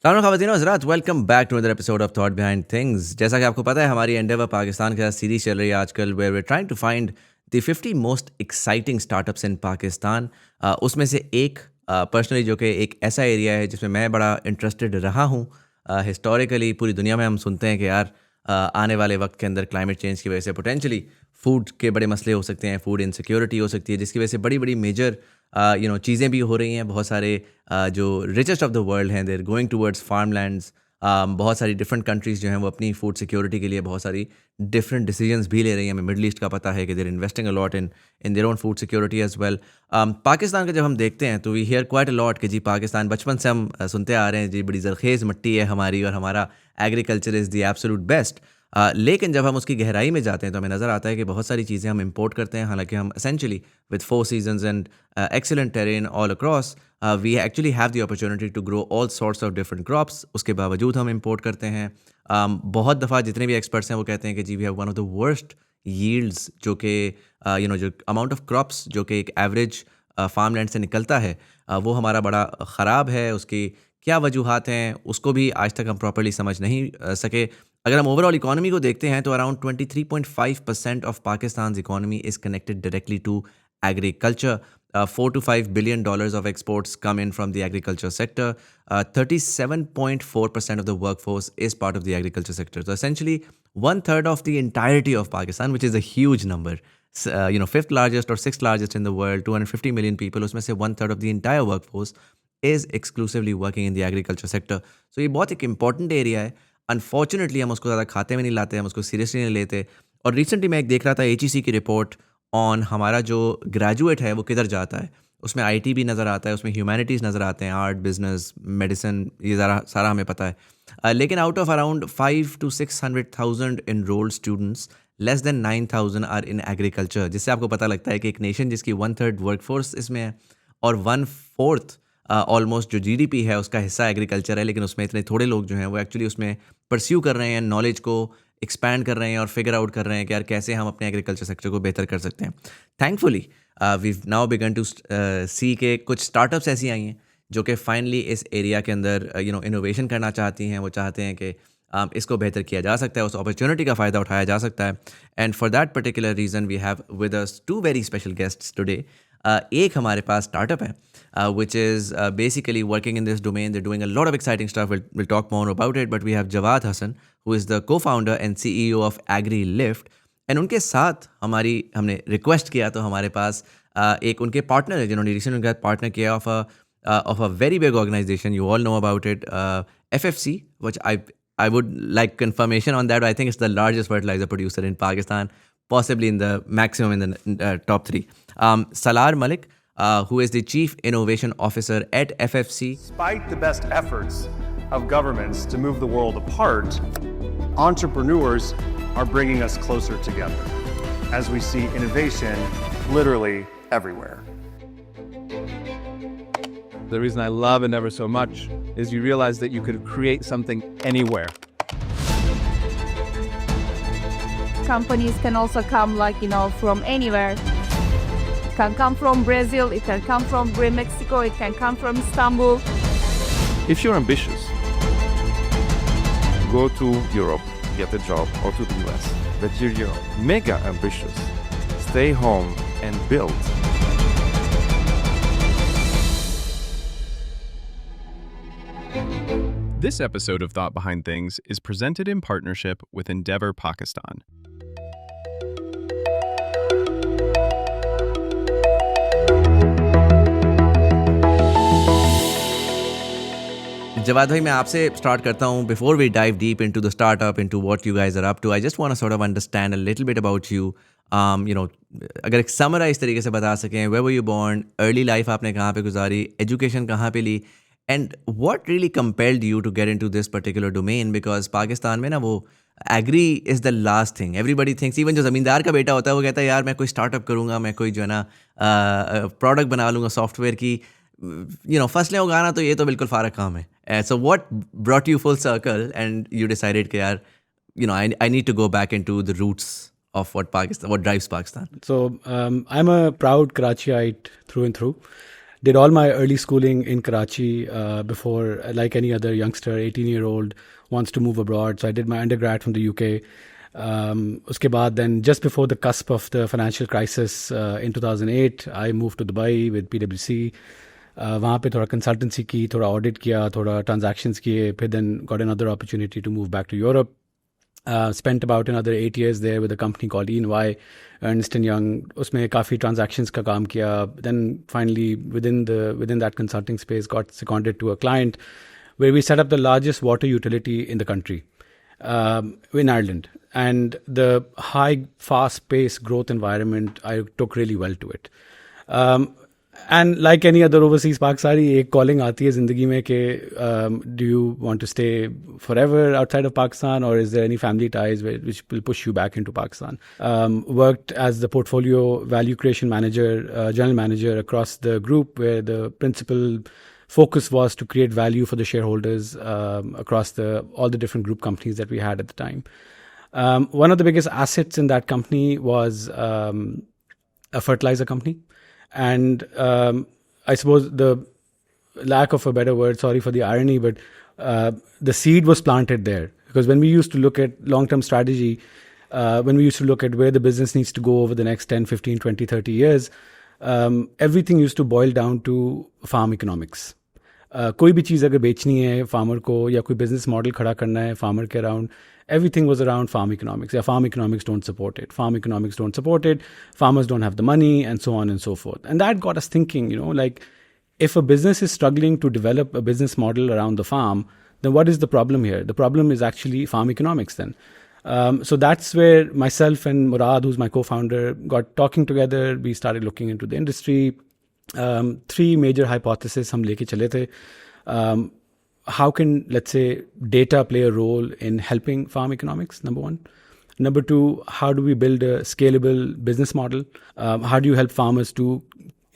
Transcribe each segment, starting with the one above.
सामने ख़वातीन हज़रात, welcome back to another episode of thought behind things. जैसा कि आपको पता है, हमारी एंडेवर पाकिस्तान के साथ सीरीज चल रही है आजकल, where we trying to find the 50 most exciting startups in Pakistan. उसमें से एक पर्सनली जो कि एक ऐसा एरिया है जिसमें मैं बड़ा इंटरेस्टेड रहा हूँ। हिस्टोरिकली पूरी दुनिया में हम सुनते हैं कि यार आने वाले वक्त के अंदर क्लाइमेट चेंज की वजह से पोटेंशली फूड के बड़े मसले हो सकते हैं, फूड इनसिक्योरिटी हो सकती है, जिसकी वजह से बड़ी बड़ी मेजर चीज़ें भी हो रही हैं। बहुत सारे जो रिचेस्ट ऑफ द वर्ल्ड हैं, देर गोइंग टूवर्ड्स फार्म लैंड्स। बहुत सारी डिफरेंट कंट्रीज़ जो हैं वो अपनी फूड सिक्योरिटी के लिए बहुत सारी डिफरेंट डिसीजंस भी ले रही हैं। हमें मिडल ईस्ट का पता है कि they're investing a lot in their own food security as well. Pakistan का जब हम देखते हैं तो we hear quite a lot कि जी पाकिस्तान, बचपन से हम सुनते आ रहे हैं जी बड़ी जरखेज़ मिट्टी है हमारी और हमारा agriculture is the absolute best. लेकिन जब हम उसकी गहराई में जाते हैं तो हमें नज़र आता है कि बहुत सारी चीज़ें हम इंपोर्ट करते हैं, हालांकि हम essentially with 4 seasons and excellent terrain all across, we actually have the opportunity to grow all sorts of different crops। उसके बावजूद हम इंपोर्ट करते हैं। बहुत दफ़ा जितने भी एक्सपर्ट्स हैं वो कहते हैं कि जी we have one of the worst yields, जो कि जो अमाउंट ऑफ क्रॉप्स जो कि एक एवरेज फार्म लैंड से निकलता है, वो हमारा बड़ा ख़राब है। उसकी क्या वजूहात हैं उसको भी आज तक हम प्रॉपर्ली समझ नहीं सके। अगर हम ओवरऑल इकोनॉमी को देखते हैं तो around 23.5% of Pakistan economy is connected directly to agriculture। 4 to 5 billion dollars of exports come in from the agriculture sector. 37.4% of the workforce is part of the agriculture sector. So essentially, one third of the entirety of Pakistan, which is a huge number, fifth largest or sixth largest in the world, 250 million people, उसमें से one third of the entire workforce is exclusively working in the agriculture sector. So ये बहुत एक important area है। Unfortunately, हम उसको ज़्यादा खाते में नहीं लाते, हम उसको seriously नहीं लेते। और रिसेंटली मैं एक देख रहा था HEC की रिपोर्ट ऑन हमारा जो ग्रेजुएट है वो किधर जाता है। उसमें आईटी भी नज़र आता है, उसमें ह्यूमैनिटीज़ नज़र आते हैं, आर्ट, बिजनेस, मेडिसिन, ये सारा हमें पता है। लेकिन out of around 5 to 600,000 enrolled students, less than 9,000 are in agriculture, जिससे आपको पता लगता है कि एक नेशन जिसकी 1/3 वर्कफोर्स इसमें है और 1/4 ऑलमोस्ट जो जीडीपी है उसका हिस्सा एग्रीकल्चर है, लेकिन उसमें इतने थोड़े लोग जो हैं वो एक्चुअली उसमें परस्यू कर रहे हैं, नॉलेज को एक्सपैंड कर रहे हैं और फिगर आउट कर रहे हैं कि यार कैसे हम अपने एग्रीकल्चर सेक्टर को बेहतर कर सकते हैं। Thankfully we now begin to see के कुछ स्टार्टअप्स ऐसी आई हैं जो कि फाइनली इस एरिया के अंदर इनोवेशन करना चाहती हैं। वो चाहते हैं कि इसको बेहतर किया जा सकता है, उस अपॉर्चुनिटी का फ़ायदा उठाया जा सकता है। And for that particular reason we have with us 2 very special guests today. एक हमारे पास स्टार्टअप है which is basically working in this domain. They're doing a lot of exciting stuff. We'll talk more about it. But we have Jawad Hassan, who is the co-founder and CEO of AgriLift. And उनके साथ हमने request किया तो हमारे पास एक उनके partner है जिन्होंने रिसेंट उनके साथ पार्टनर किया of a very big organisation, you all know about it, FFC, which I would like confirmation on that. I think it's the largest fertilizer producer in Pakistan, possibly in the maximum in the top 3. Salar Malik, who is the Chief Innovation Officer at FFC. Despite the best efforts of governments to move the world apart, entrepreneurs are bringing us closer together as we see innovation literally everywhere. The reason I love Endeavor so much is you realize that you could create something anywhere. Companies can also come from anywhere. It can come from Brazil, it can come from Mexico, it can come from Istanbul. If you're ambitious, go to Europe, get a job, or to the US. But if you're mega ambitious, stay home and build. This episode of Thought Behind Things is presented in partnership with Endeavor Pakistan. Jawad भाई, मैं आपसे start करता हूँ। Before we dive deep into the startup, into what you guys are up to, I just want to sort of understand a little bit about you. अगर एक summarise तरीके से बता सकें, where were you born, early life आपने कहाँ पे गुजारी, एजुकेशन कहाँ पे ली, and what really compelled you to get into this particular domain. Because Pakistan में ना वो agri is the last thing everybody thinks. Even जो ज़मींदार का बेटा होता है वो कहता है यार मैं कोई स्टार्टअप करूँगा, मैं कोई जो है ना प्रोडक्ट बना लूँगा सॉफ्टवेयर की, फसलें उगाना तो ये तो बिल्कुल फारग काम है। So what brought you full circle and you decided कि यार I need to go back into the roots of what drives Pakistan? So I'm a proud Karachiite through and through. Did all my early schooling in Karachi before, like any other youngster, 18-year-old wants to move abroad. So I did my undergrad from the UK. Uske baad, then just before the cusp of the financial crisis in 2008, I moved to Dubai with PwC. वहाँ पे थोड़ा consultancy की, थोड़ा audit किया, थोड़ा transactions किए, फिर then got another opportunity to move back to Europe. Spent about another 8 years there with a company called E&Y, Ernst & Young. उसमें काफ़ी transactions का काम किया. Then finally, within that consulting space, got seconded to a client where we set up the largest water utility in the country, in Ireland. And the high, fast-paced growth environment, I took really well to it. And like any other overseas Pakistani, एक calling आती है जिंदगी में कि do you want to stay forever outside of Pakistan, or is there any family ties which will push you back into Pakistan? Worked as the portfolio value creation manager, general manager across the group, where the principal focus was to create value for the shareholders across all the different group companies that we had at the time. One of the biggest assets in that company was a fertilizer company. And I suppose the lack of a better word, sorry for the irony, but the seed was planted there. Because when we used to look at long-term strategy, when we used to look at where the business needs to go over the next 10, 15, 20, 30 years, everything used to boil down to farm economics. कोई भी चीज़ अगर बेचनी है farmer को या कोई business model खड़ा करना है फार्मर के around, everything was around farm economics. Yeah, farm economics don't support it. Farm economics don't support it. Farmers don't have the money, and so on and so forth. And that got us thinking, like, if a business is struggling to develop a business model around the farm, then what is the problem here? The problem is actually farm economics then. So that's where myself and Murad, who's my co-founder, got talking together. We started looking into the industry. 3 major hypotheses hum leke chale the. How can, let's say, data play a role in helping farm economics, number one? Number two, how do we build a scalable business model? How do you help farmers to,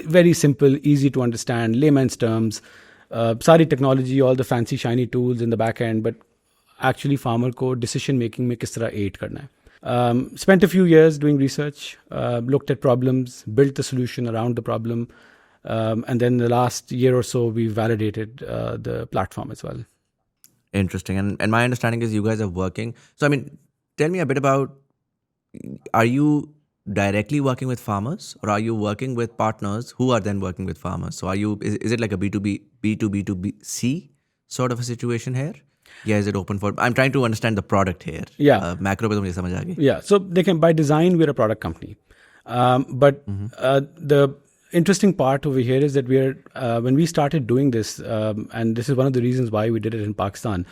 very simple, easy to understand, layman's terms, sari technology, all the fancy shiny tools in the back end, but actually farmer ko decision making mein kis tarah aid karna hai. Spent a few years doing research, looked at problems, built the solution around the problem. And then the last year or so, we validated the platform as well. Interesting. And my understanding is you guys are working. So, I mean, tell me a bit about, are you directly working with farmers, or are you working with partners who are then working with farmers? So is it like a B2B2C sort of a situation here? Yeah, is it open for, I'm trying to understand the product here. Yeah. Macro pe to mujhe samajh aa gayi. Yeah. So by design, we're a product company. But the interesting part over here is that when we started doing this, and this is one of the reasons why we did it in Pakistan,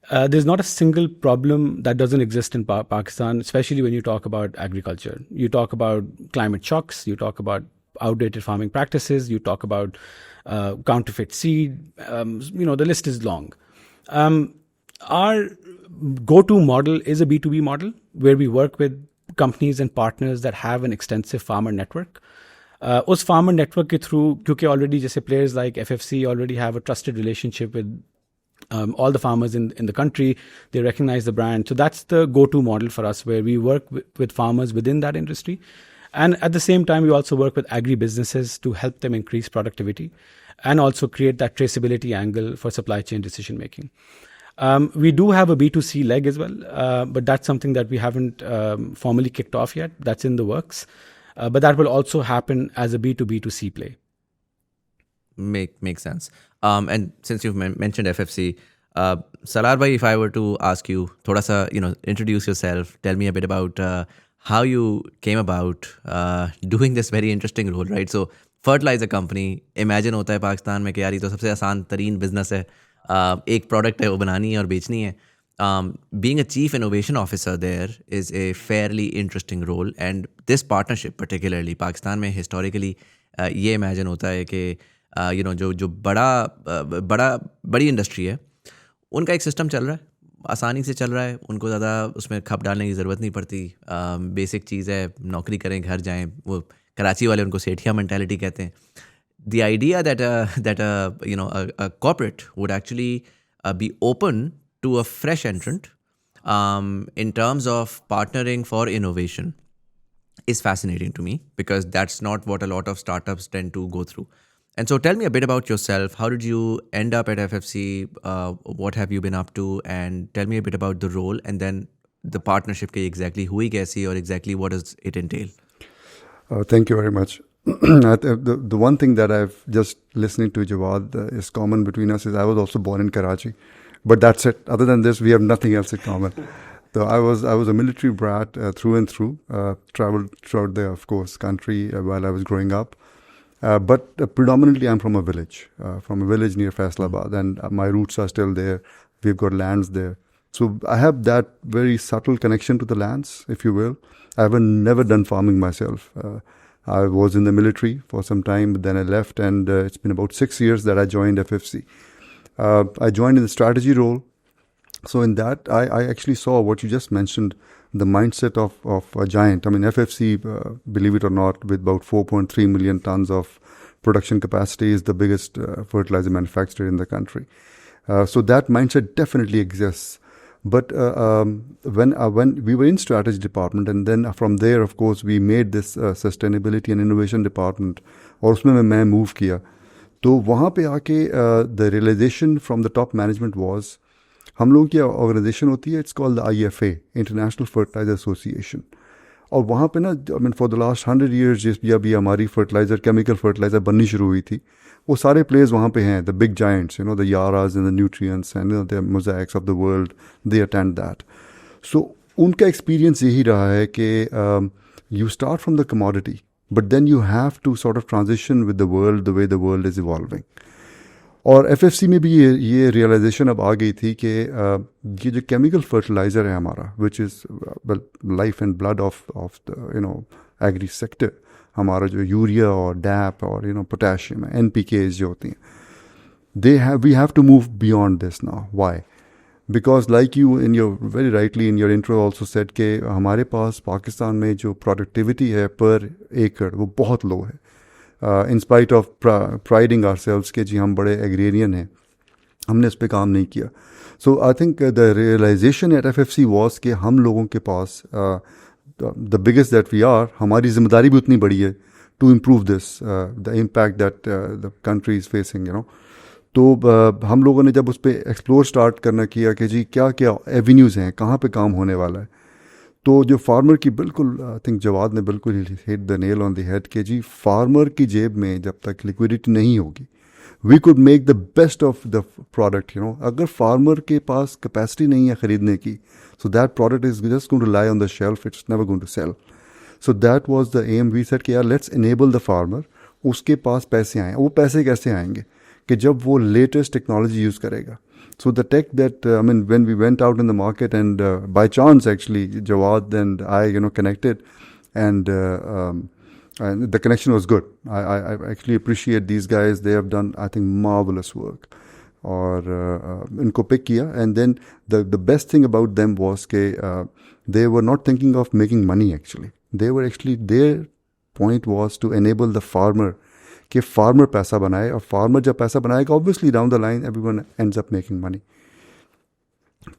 there's not a single problem that doesn't exist in Pakistan, especially when you talk about agriculture. You talk about climate shocks, you talk about outdated farming practices, you talk about counterfeit seed, the list is long. Our go-to model is a B2B model where we work with companies and partners that have an extensive farmer network. उस farmer network के through, क्योंकि already जैसे players like FFC already have a trusted relationship with all the farmers in the country, they recognize the brand. So that's the go-to model for us, where we work with farmers within that industry. And at the same time, we also work with agri-businesses to help them increase productivity and also create that traceability angle for supply chain decision-making. We do have a B2C leg as well, but that's something that we haven't formally kicked off yet. That's in the works. But that will also happen as a B2B2C play. Makes sense. And since you've mentioned FFC, Salar bhai, if I were to ask you, thoda sa, introduce yourself, tell me a bit about how you came about doing this very interesting role, right? So, fertilizer company, imagine hota hai Pakistan mein कि यार ये तो सबसे आसान तरीन business है, एक product है वो बनानी है और बेचनी है. Being a chief innovation officer there is a fairly interesting role, and this partnership particularly Pakistan में historically ये imagine होता है कि जो बड़ी इंडस्ट्री है उनका एक सिस्टम चल रहा है, आसानी से चल रहा है, उनको ज़्यादा उसमें खप डालने की ज़रूरत नहीं पड़ती. बेसिक चीज़ है, नौकरी करें घर जाएं. वो कराची वाले उनको सेठिया मेंटालिटी कहते हैं. The idea that a corporate would actually be open to a fresh entrant in terms of partnering for innovation is fascinating to me, because that's not what a lot of startups tend to go through. And so tell me a bit about yourself. How did you end up at FFC? What have you been up to? And tell me a bit about the role and then the partnership के exactly हुई कैसी और exactly what does it entail? Thank you very much. The one thing that I've just listening to Jawad is common between us is I was also born in Karachi, but that's it. Other than this, we have nothing else in common. So I was a military brat through and through. Traveled throughout the, of course, country while I was growing up. But predominantly, I'm from a village near Faisalabad, and my roots are still there. We've got lands there. So I have that very subtle connection to the lands, if you will. I haven't never done farming myself. I was in the military for some time, but then I left, and it's been about 6 years that I joined FFC. I joined in the strategy role. So in that, I actually saw what you just mentioned, the mindset of a giant. I mean, FFC, believe it or not, with about 4.3 million tons of production capacity, is the biggest fertilizer manufacturer in the country. So that mindset definitely exists. But when we were in strategy department, and then from there, of course, we made this sustainability and innovation department, और उसमें मैं move किया. तो वहाँ पे आके the realization from the top management was, हम लोगों की ऑर्गेनाइजेशन होती है, it's called the IFA, international fertiliser association. और वहाँ पे ना, I mean for the last 100 years जिस भी अभी हमारी फर्टिलाइजर, केमिकल फर्टिलाइजर बननी शुरू हुई थी, वो सारे प्लेयर्स वहाँ पे हैं, the big giants, the Yaras and the Nutriens and the Mosaics of the world, they attend that. So उनका एक्सपीरियंस यही रहा है कि you start from the commodity, but then you have to sort of transition with the world the way the world is evolving. और FFC में भी ये realisation अब आ गई थी कि ये जो केमिकल फर्टिलाइज़र है हमारा, which is life and blood of the agri sector, हमारा जो यूरिया और डैप और पोटेशियम है, NPKs जो होती हैं, we have to move beyond this now. Why? Because like you in your very rightly in your intro also said कि हमारे पास पाकिस्तान में जो प्रोडक्टिविटी है पर एकड़ वो बहुत लो है. In spite of priding ourselves कि जी हम बड़े एग्रेरियन हैं, हमने इस पे काम नहीं किया. So I think the realization at FFC was कि हम लोगों के पास the biggest that we are, हमारी जिम्मेदारी भी उतनी बड़ी है to improve this, the impact that the country is facing, तो हम लोगों ने जब उस पर एक्सप्लोर स्टार्ट करना किया कि जी क्या क्या एवेन्यूज़ हैं, कहाँ पे काम होने वाला है, तो जो फार्मर की बिल्कुल, आई थिंक जवाद ने बिल्कुल hit the nail on the head कि जी फार्मर की जेब में जब तक लिक्विडिटी नहीं होगी, we could make the best of the product. अगर फार्मर के पास कैपेसिटी नहीं है ख़रीदने की, so that product is just going to lie on the shelf, it's never going to sell. So that was the aim. We said कि यार let's enable the farmer, उसके पास पैसे आएँ. वो पैसे कैसे आएंगे कि जब वो लेटेस्ट टेक्नोलॉजी यूज़ करेगा. So the tech that, when we went out in the market and by chance actually, Jawad and I, connected and the connection was good. I actually appreciate these guys. They have done, I think, marvelous work. और इनको pick किया, and then the best thing about them was कि they were not thinking of making money actually. They were actually, their point was to enable the farmer कि farmer पैसा बनाए, और farmer जब पैसा बनाएगा obviously down the line everyone ends up making money.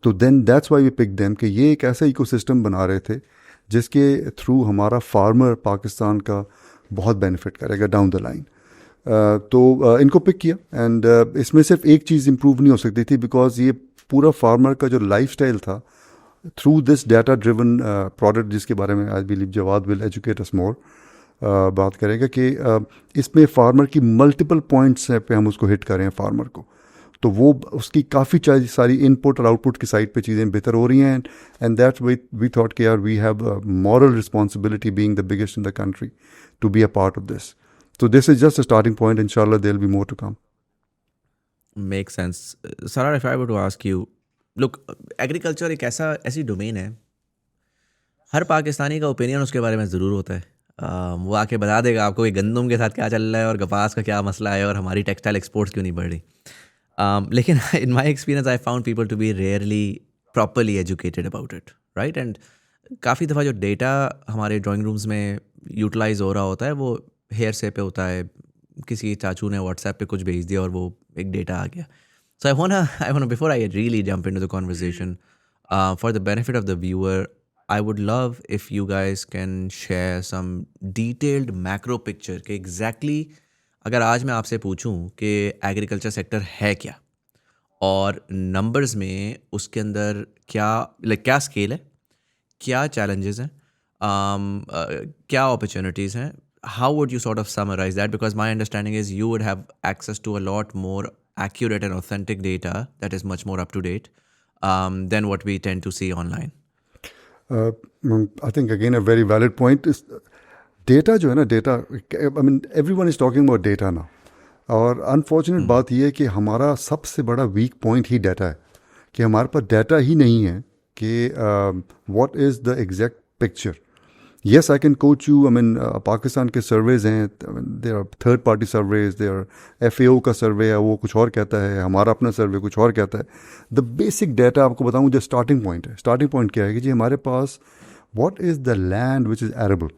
तो then that's why we pick them कि ये एक ऐसा इकोसिस्टम बना रहे थे जिसके थ्रू हमारा फार्मर पाकिस्तान का बहुत बेनिफिट करेगा डाउन द लाइन. तो इनको पिक किया, एंड इसमें सिर्फ एक चीज़ इम्प्रूव नहीं हो सकती थी, बिकॉज ये पूरा फार्मर का जो लाइफस्टाइल था, through this data driven product, जिसके बारे में I believe Jawad will educate us more, बात करेगा कि इसमें फार्मर की मल्टीपल पॉइंट्स पे हम उसको हिट करें फार्मर को, तो वो उसकी काफ़ी सारी इनपुट और आउटपुट की साइड पे चीज़ें बेहतर हो रही हैं. एंड दैट्स वी थॉट कि यार we have moral responsibility being the biggest in the country to be a part of this. So this is just a starting point. Inshallah, there'll be more to come. Makes sense. Sarar, if I were to ask you, look, agriculture एक ऐसी domain है, हर पाकिस्तानी का opinion उसके बारे में ज़रूर होता है. वो आके बता देगा आपको कि गंदम के साथ क्या चल रहा है और कपास का क्या मसला है और हमारी टेक्सटाइल एक्सपोर्ट्स क्यों नहीं बढ़ रही. लेकिन in my experience I found people to be rarely properly educated about it, right. And काफ़ी दफ़ा जो डेटा हमारे ड्राइंग रूम्स में यूटिलाइज हो रहा होता है वो हेयर से पे होता है, किसी चाचू ने व्हाट्सएप पे कुछ भेज दिया और वो एक डेटा आ गया. So I want before I really jump into the conversation, for the benefit of the viewer, I would love if you guys can share some detailed macro picture कि exactly अगर आज मैं आपसे पूछूं कि एग्रीकल्चर सेक्टर है क्या और नंबर्स में उसके अंदर क्या स्केल है, क्या चैलेंजेस हैं, क्या अपॉर्चुनिटीज़ हैं, how would you sort of summarize that? Because my understanding is you would have access to a lot more accurate and authentic data that is much more up to date than what we tend to see online. I think again a very valid point is data जो है ना data I mean everyone is talking about data now और unfortunate बात यह है कि हमारा सबसे बड़ा वीक पॉइंट ही डाटा है कि हमारे पास डाटा ही नहीं है कि what is the exact picture. Yes, I can quote you. I mean, Pakistan के सर्वेज हैं, there are third party surveys, there are FAO का सर्वे है, वो कुछ और कहता है, हमारा अपना सर्वे कुछ और कहता है. द बेसिक डाटा आपको बताऊँ जो स्टार्टिंग पॉइंट है. स्टार्टिंग पॉइंट क्या है कि जी हमारे पास what is the land which is arable.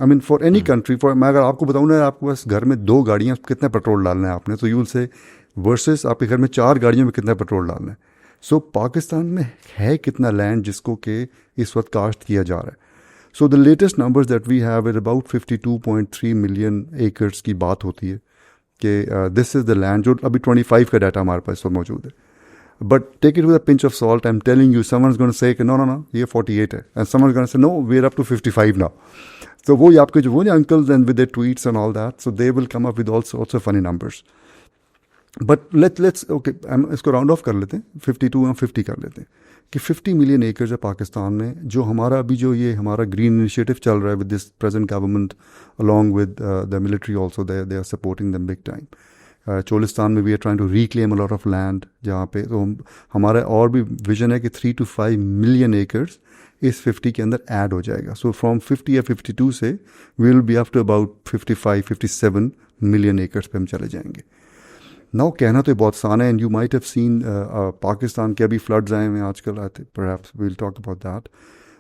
I mean for any country, मैं अगर आपको बताऊँ ना, आपके पास घर में 2 गाड़ियाँ, कितना पेट्रोल डालना है आपने, तो यू विल से वर्सेस आपके घर में 4 गाड़ियों में कितना पेट्रोल डालना है. सो पाकिस्तान में है कितना लैंड जिसको कि इस वक्त काश्त किया जा रहा है. So the latest numbers that we have are about 52.3 million acres की बात होती है कि this is the land, जो अभी 25 का डाटा हमारे पास मौजूद है. But take it with a pinch of salt. I'm telling you, someone's going to say कि no, ये 48 है, and someone's going to say no, we're up to 55 now. So वो आपके जो वो uncles and with their tweets and all that, so they will come up with all sorts of funny numbers. But let's okay, इसको round of कर लेते हैं, 52 और 50 कर लेते हैं कि 50 मिलियन एकर्स है पाकिस्तान में. जो हमारा अभी जो ये हमारा ग्रीन इनिशिएटिव चल रहा है with this present government along with the military also, they are supporting them big time. Cholistan में we are trying to reclaim a lot of land जहाँ पे, तो हमारा और भी विजन है कि 3 to 5 मिलियन एकर्स इस 50 के अंदर ऐड हो जाएगा. सो फ्रॉम 50 या 52 से we will be up to about 55-57 million acres पे हम चले जाएंगे. नाउ कहना तो बहुत आसान है, and you might have seen Pakistan के अभी फ्लड्स आए हुए हैं आजकल, I think perhaps we will talk about that.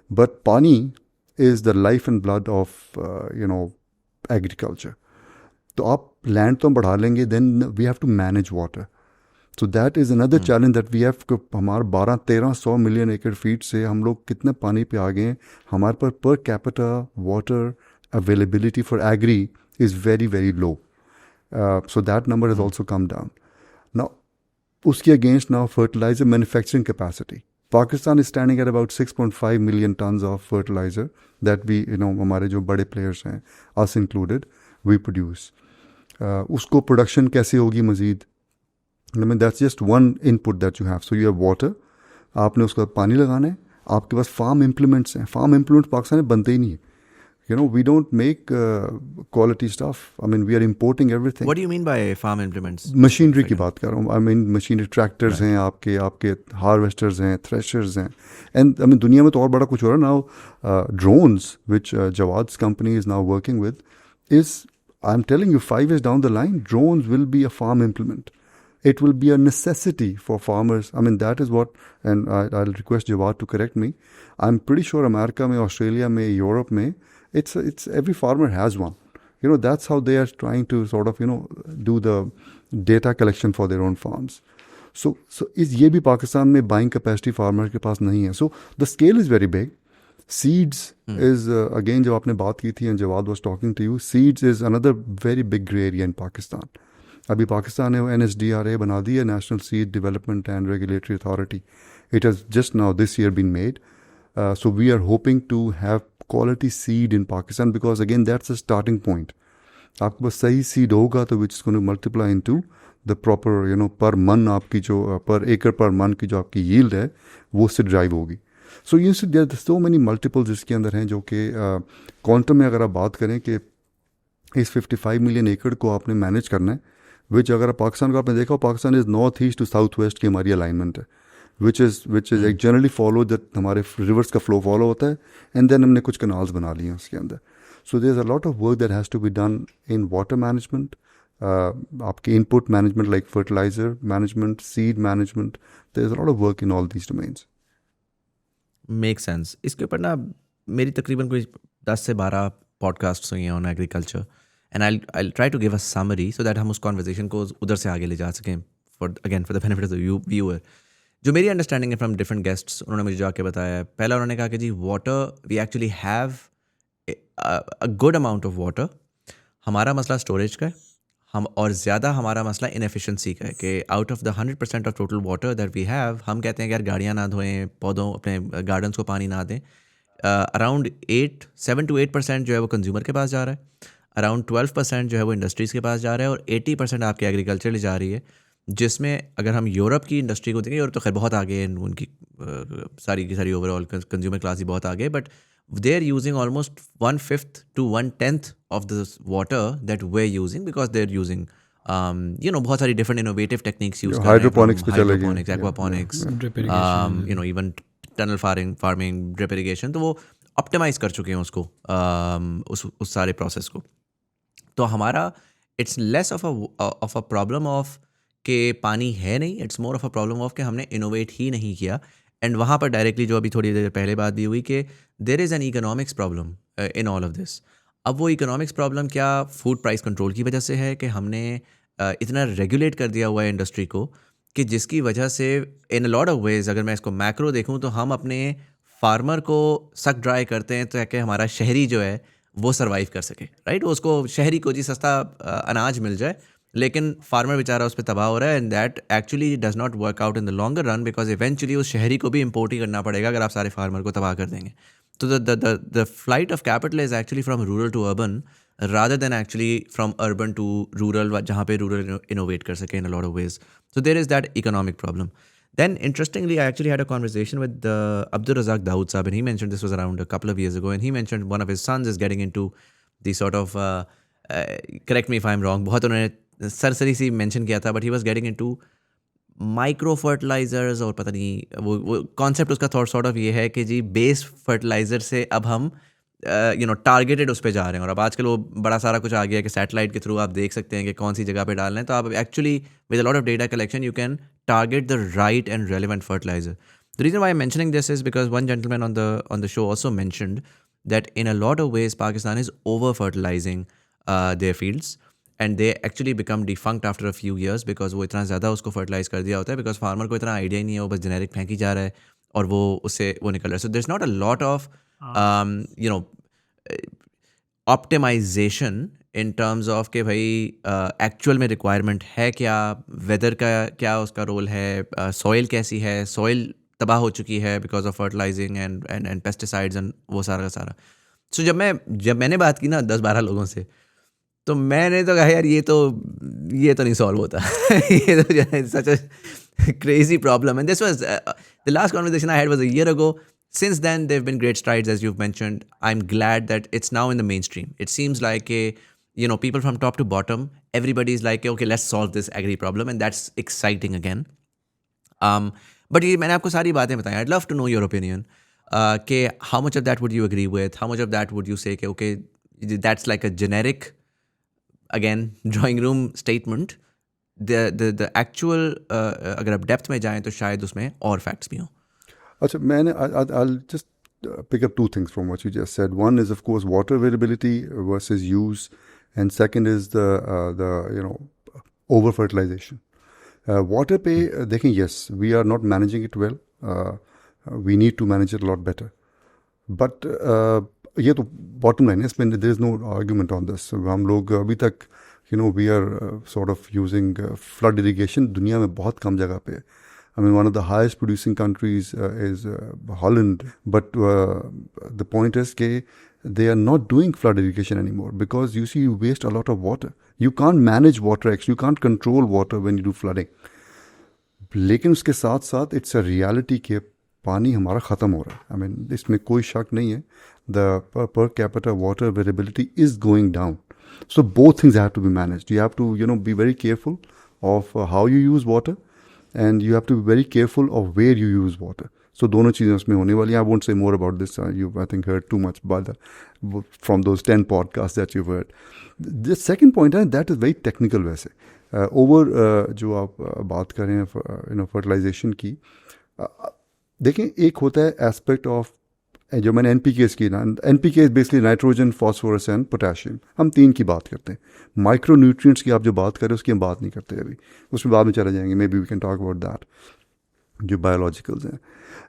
But pani is the life and blood of agriculture. तो आप लैंड तो हम बढ़ा लेंगे, then we have to manage water. So that is another challenge that we have. हमारे 1200-1300 million एकड़ feet से हम लोग कितने पानी पे आ गए हैं. हमारे per capita water availability for agri is very very low. So that number has also come down. Now, uski against now fertilizer manufacturing capacity. Pakistan is standing at about 6.5 million tons of fertilizer that we, हमारे जो बड़े players हैं, us included, we produce. उसको production कैसे होगी मज़ीद? I mean, that's just one input that you have. So you have water, आपने उसका पानी लगाना है, आपके पास farm implements हैं. Farm implements पाकिस्तान में बनते ही नहीं है. We don't make quality stuff. I mean, we are importing everything. What do you mean by farm implements? Machinery की बात कर रहा हूँ. I mean, मशीनरी ट्रैक्टर्स हैं, आपके हार्वेस्टर्स हैं, थ्रेशर्स हैं. एंड I mean, दुनिया में तो और बड़ा कुछ हो रहा है now. Drones, which Jawad's company is now working with, is, I'm telling you, 5 years down the line, drones will be a farm implement. It will be a necessity for farmers. I mean, that is what, and I'll request Jawad to correct me. I'm pretty sure America में, Australia में, Europe में, it's every farmer has one. That's how they are trying to sort of do the data collection for their own farms. So is ये भी पाकिस्तान में buying capacity farmer के पास नहीं है. So the scale is very big. Seeds is again जब आपने बात की थी and Jawad was talking to you, seeds is another very big grey area in Pakistan. अभी पाकिस्तान ने NSDRA बना दी है, National Seed Development and Regulatory Authority. It has just now this year been made. So we are hoping to have quality seed in Pakistan because again that's a starting point. आपके पास सही seed होगा तो which is going to multiply into the proper per मन आपकी जो per acre per month की जो आपकी yield है वो उससे drive होगी. So you see there are so many multiples इसके अंदर हैं जो कि quantum में अगर आप बात करें कि इस 55 मिलियन एकड़ को आपने मैनेज करना है, which अगर पाकिस्तान को आपने देखा हो, Pakistan is north east to south west की हमारी अलाइनमेंट है, which is generally follow that हमारे रिवर्स का फ्लो फॉलो होता है, and then हमने कुछ कनाल्स बना लिए हैं उसके अंदर. So there's a lot of work that has to be done in water management, आपके input management like fertilizer management, seed management. There's a lot of work in all these domains. Make sense. इसके ऊपर ना मेरी तकरीबन कोई 10 से 12 podcast हुई हैं on agriculture, and I try to give a summary so that हम उस कॉन्वर्जेशन को उधर से आगे ले जा सकें for the benefit of the viewer. जो मेरी अंडरस्टैंडिंग है फ्रॉम डिफरेंट गेस्ट्स, उन्होंने मुझे जाके बताया, पहला उन्होंने कहा कि जी water, we actually have a good amount of water. हमारा मसला स्टोरेज का है हम और ज़्यादा हमारा मसला इनएफिशिएंसी का है कि out of the 100% of total water that we have, हम कहते हैं कि यार गाड़ियाँ ना धोएं, पौधों अपने गार्डन्स को पानी ना दें. अराउंड 7 to 8% जो है वो कंज्यूमर के पास जा रहा है, अराउंड 12% जो है वो इंडस्ट्रीज़ के पास जा रहा है, और 80% आपकी एग्रीकल्चर जा रही है. जिसमें अगर हम यूरोप की इंडस्ट्री को देखें, यूरोप तो खैर बहुत आगे है, उनकी सारी की सारी ओवरऑल कंज्यूमर क्लास ही बहुत आगे, but they are using almost 1/5 to 1/10 of the water that we're using, because they're using बहुत सारी different innovative techniques use कर रहे हैं, Hydroponics पे चले गए. hydroponics, aquaponics, Drip irrigation. even tunnel farming, drip irrigation. तो वो optimize कर चुके हैं उसको, उस सारे process को. तो हमारा it's less of a problem of कि पानी है नहीं, it's more of a problem of कि हमने innovate ही नहीं किया. एंड वहाँ पर डायरेक्टली जो अभी थोड़ी देर पहले बात भी हुई कि there is an economics problem in all of this. अब वो इकोनॉमिक्स प्रॉब्लम क्या फूड प्राइस कंट्रोल की वजह से है कि हमने इतना रेगुलेट कर दिया हुआ है इंडस्ट्री को, कि जिसकी वजह से इन अ लॉट ऑफ वेज, अगर मैं इसको मैक्रो देखूँ तो हम अपने फार्मर को सक ड्राई करते हैं ताकि हमारा शहरी जो है वो सर्वाइव कर सके, राइट. उसको शहरी को जी सस्ता अनाज मिल जाए, लेकिन फार्मर बेचारा उस पर तबाह हो रहा है. And that actually does not work out in the longer run, because eventually उस शहरी को भी इम्पोर्ट ही करना पड़ेगा अगर आप सारे फार्मर को तबाह कर देंगे. तो the flight of capital is actually from rural to urban rather than actually from urban to rural, जहाँ पे रूरल इनोवेट कर सके in a lot of ways. So there is that economic problem. Then, interestingly, I actually had a conversation with Abdul Razak Dawood Saab, and he mentioned this was around a couple of years ago, and he mentioned one of his sons is getting into the sort of, correct me if I'm wrong, बहुत उन्होंने सरसरी सी mention किया था, but he was getting into micro fertilizers, और पता नहीं वो concept उसका sort of ये है कि जी बेस फर्टिलाइजर से अब हम टारगेटेड उस पर जा रहे हैं. और अब आजकल वो बड़ा सारा कुछ आ गया है कि सैटेलाइट के थ्रू आप देख सकते हैं कि कौन सी जगह पे डालना है. तो आप actually with a lot of data collection you can target the right and relevant fertilizer. The reason why I'm mentioning this is because one gentleman on the show also mentioned that in a lot of ways Pakistan is over fertilizing their fields, and they actually become defunct after a few years because वो इतना ज़्यादा उसको fertilize कर दिया होता है, because farmer को इतना idea ही नहीं है, वो बस generic फेंकी जा रहा है और वो उससे वो निकल रहा है. So there's not a lot of optimization in terms of कि भाई एक्चुअल में रिक्वायरमेंट है क्या, वेदर का क्या उसका रोल है, सॉइल कैसी है, सॉइल तबाह हो चुकी है because of fertilising and pesticides and वो सारा का सारा. सो जब मैंने बात की ना 10-12 लोगों से, तो मैंने तो कहा यार ये तो नहीं सॉल्व होता. ये तो such a crazy problem. And this was the last conversation I had was a year ago. Since then, there have been great strides, as you've mentioned. I'm glad that it's now in the mainstream. It seems like people from top to bottom, everybody's like, okay, let's solve this agri problem, and that's exciting again. But मैंने आपको सारी बातें बताई. I'd love to know your opinion. How much of that would you agree with? How much of that would you say, okay, that's like a generic, again, drawing room statement. The actual, अगर आप depth में जाएं तो शायद उसमें और facts भी हों. Achha, I'll just pick up two things from what you just said. One is, of course, water availability versus use, and second is the over fertilization. Water पे देखें, yes, we are not managing it well. We need to manage it a lot better. But ये तो bottom line है, इसमें there is no argument on this. हम लोग अभी तक we are sort of using flood irrigation दुनिया में बहुत कम जगह पे. I mean, one of the highest producing countries is Holland, but the point is that they are not doing flood irrigation anymore because you see, you waste a lot of water. You can't manage water, actually, you can't control water when you do flooding. लेकिन उसके साथ साथ it's a reality कि पानी हमारा ख़त्म हो रहा है. I mean, इसमें कोई शक नहीं है. The per capita water availability is going down. So both things have to be managed. You have to, be very careful of how you use water. And you have to be very careful of where you use water. So दोनों चीज़ें उसमें होने वाली हैं. I won't say more about this. You've, I think, heard too much from those 10 podcasts that you've heard. The second point, that is very technical वैसे. जो आप बात कर रहे हैं fertilization की, देखें एक होता है aspect of जो मैंने NPKs की ना, NPK is basically nitrogen, phosphorus and potassium. हम 3 की बात करते हैं. माइक्रो न्यूट्रिएंट्स की आप जो बात कर रहे हैं उसकी हम बात नहीं करते अभी, उसमें बाद में चले जाएंगे. Maybe we can talk about that. जो बायोलॉजिकल्स हैं।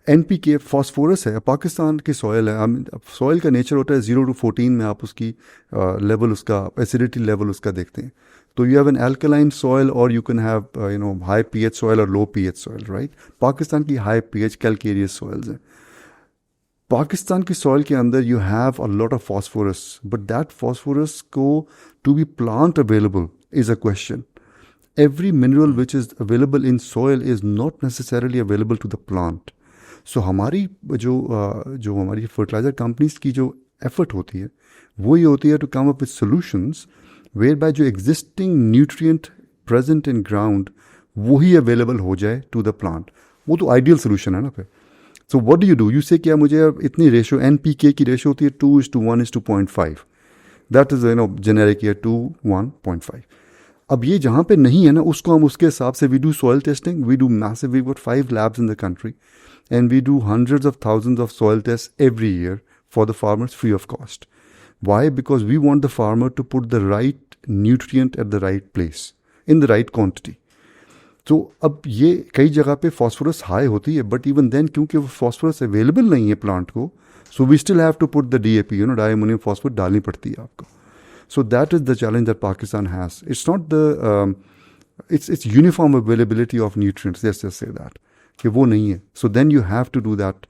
NPK फॉस्फोरस है, पाकिस्तान की सॉयल है, हम सॉयल का नेचर होता है 0 to 14 में आप उसकी लेवल, उसका एसिडिटी लेवल उसका देखते हैं। तो you have an alkaline soil और you can have high pH soil और low pH soil, right. Pakistan की हाई pH कैलकेरियस सॉइल्स हैं। पाकिस्तान की सॉइल के अंदर you have a lot of phosphorus, but that phosphorus को to be plant available is a question. Every mineral which is available in soil is not necessarily available to the plant. So हमारी जो हमारी fertiliser companies की जो effort होती है वो ये होती है to come up with solutions where by जो existing nutrient present in ground वही अवेलेबल हो जाए टू द प्लांट। वो तो आइडियल सोल्यूशन है ना फिर। सो व्हाट डू यू से क्या मुझे इतनी रेशो NPK की रेशो होती है 2:1:0.5, दैट इज जेनेरिक ईयर 2:1.5। अब ये जहाँ पे नहीं है ना उसको हम उसके हिसाब से we do soil testing, we do massive, we got 5 labs in the country and we do hundreds of thousands of soil tests every year for the farmers free of cost. Why? Because we want the farmer to put the right nutrient at the right place in the right quantity. तो अब ये कई जगह पे phosphorus high होती है, but even then क्योंकि वो फॉस्फोरस अवेलेबल नहीं है प्लांट को, so we still have to put the DAP, diammonium phosphate डालनी पड़ती है आपको। So that is the challenge that Pakistan has. It's not the it's uniform availability of nutrients. Let's just say that कि वो नहीं है. So then you have to do that.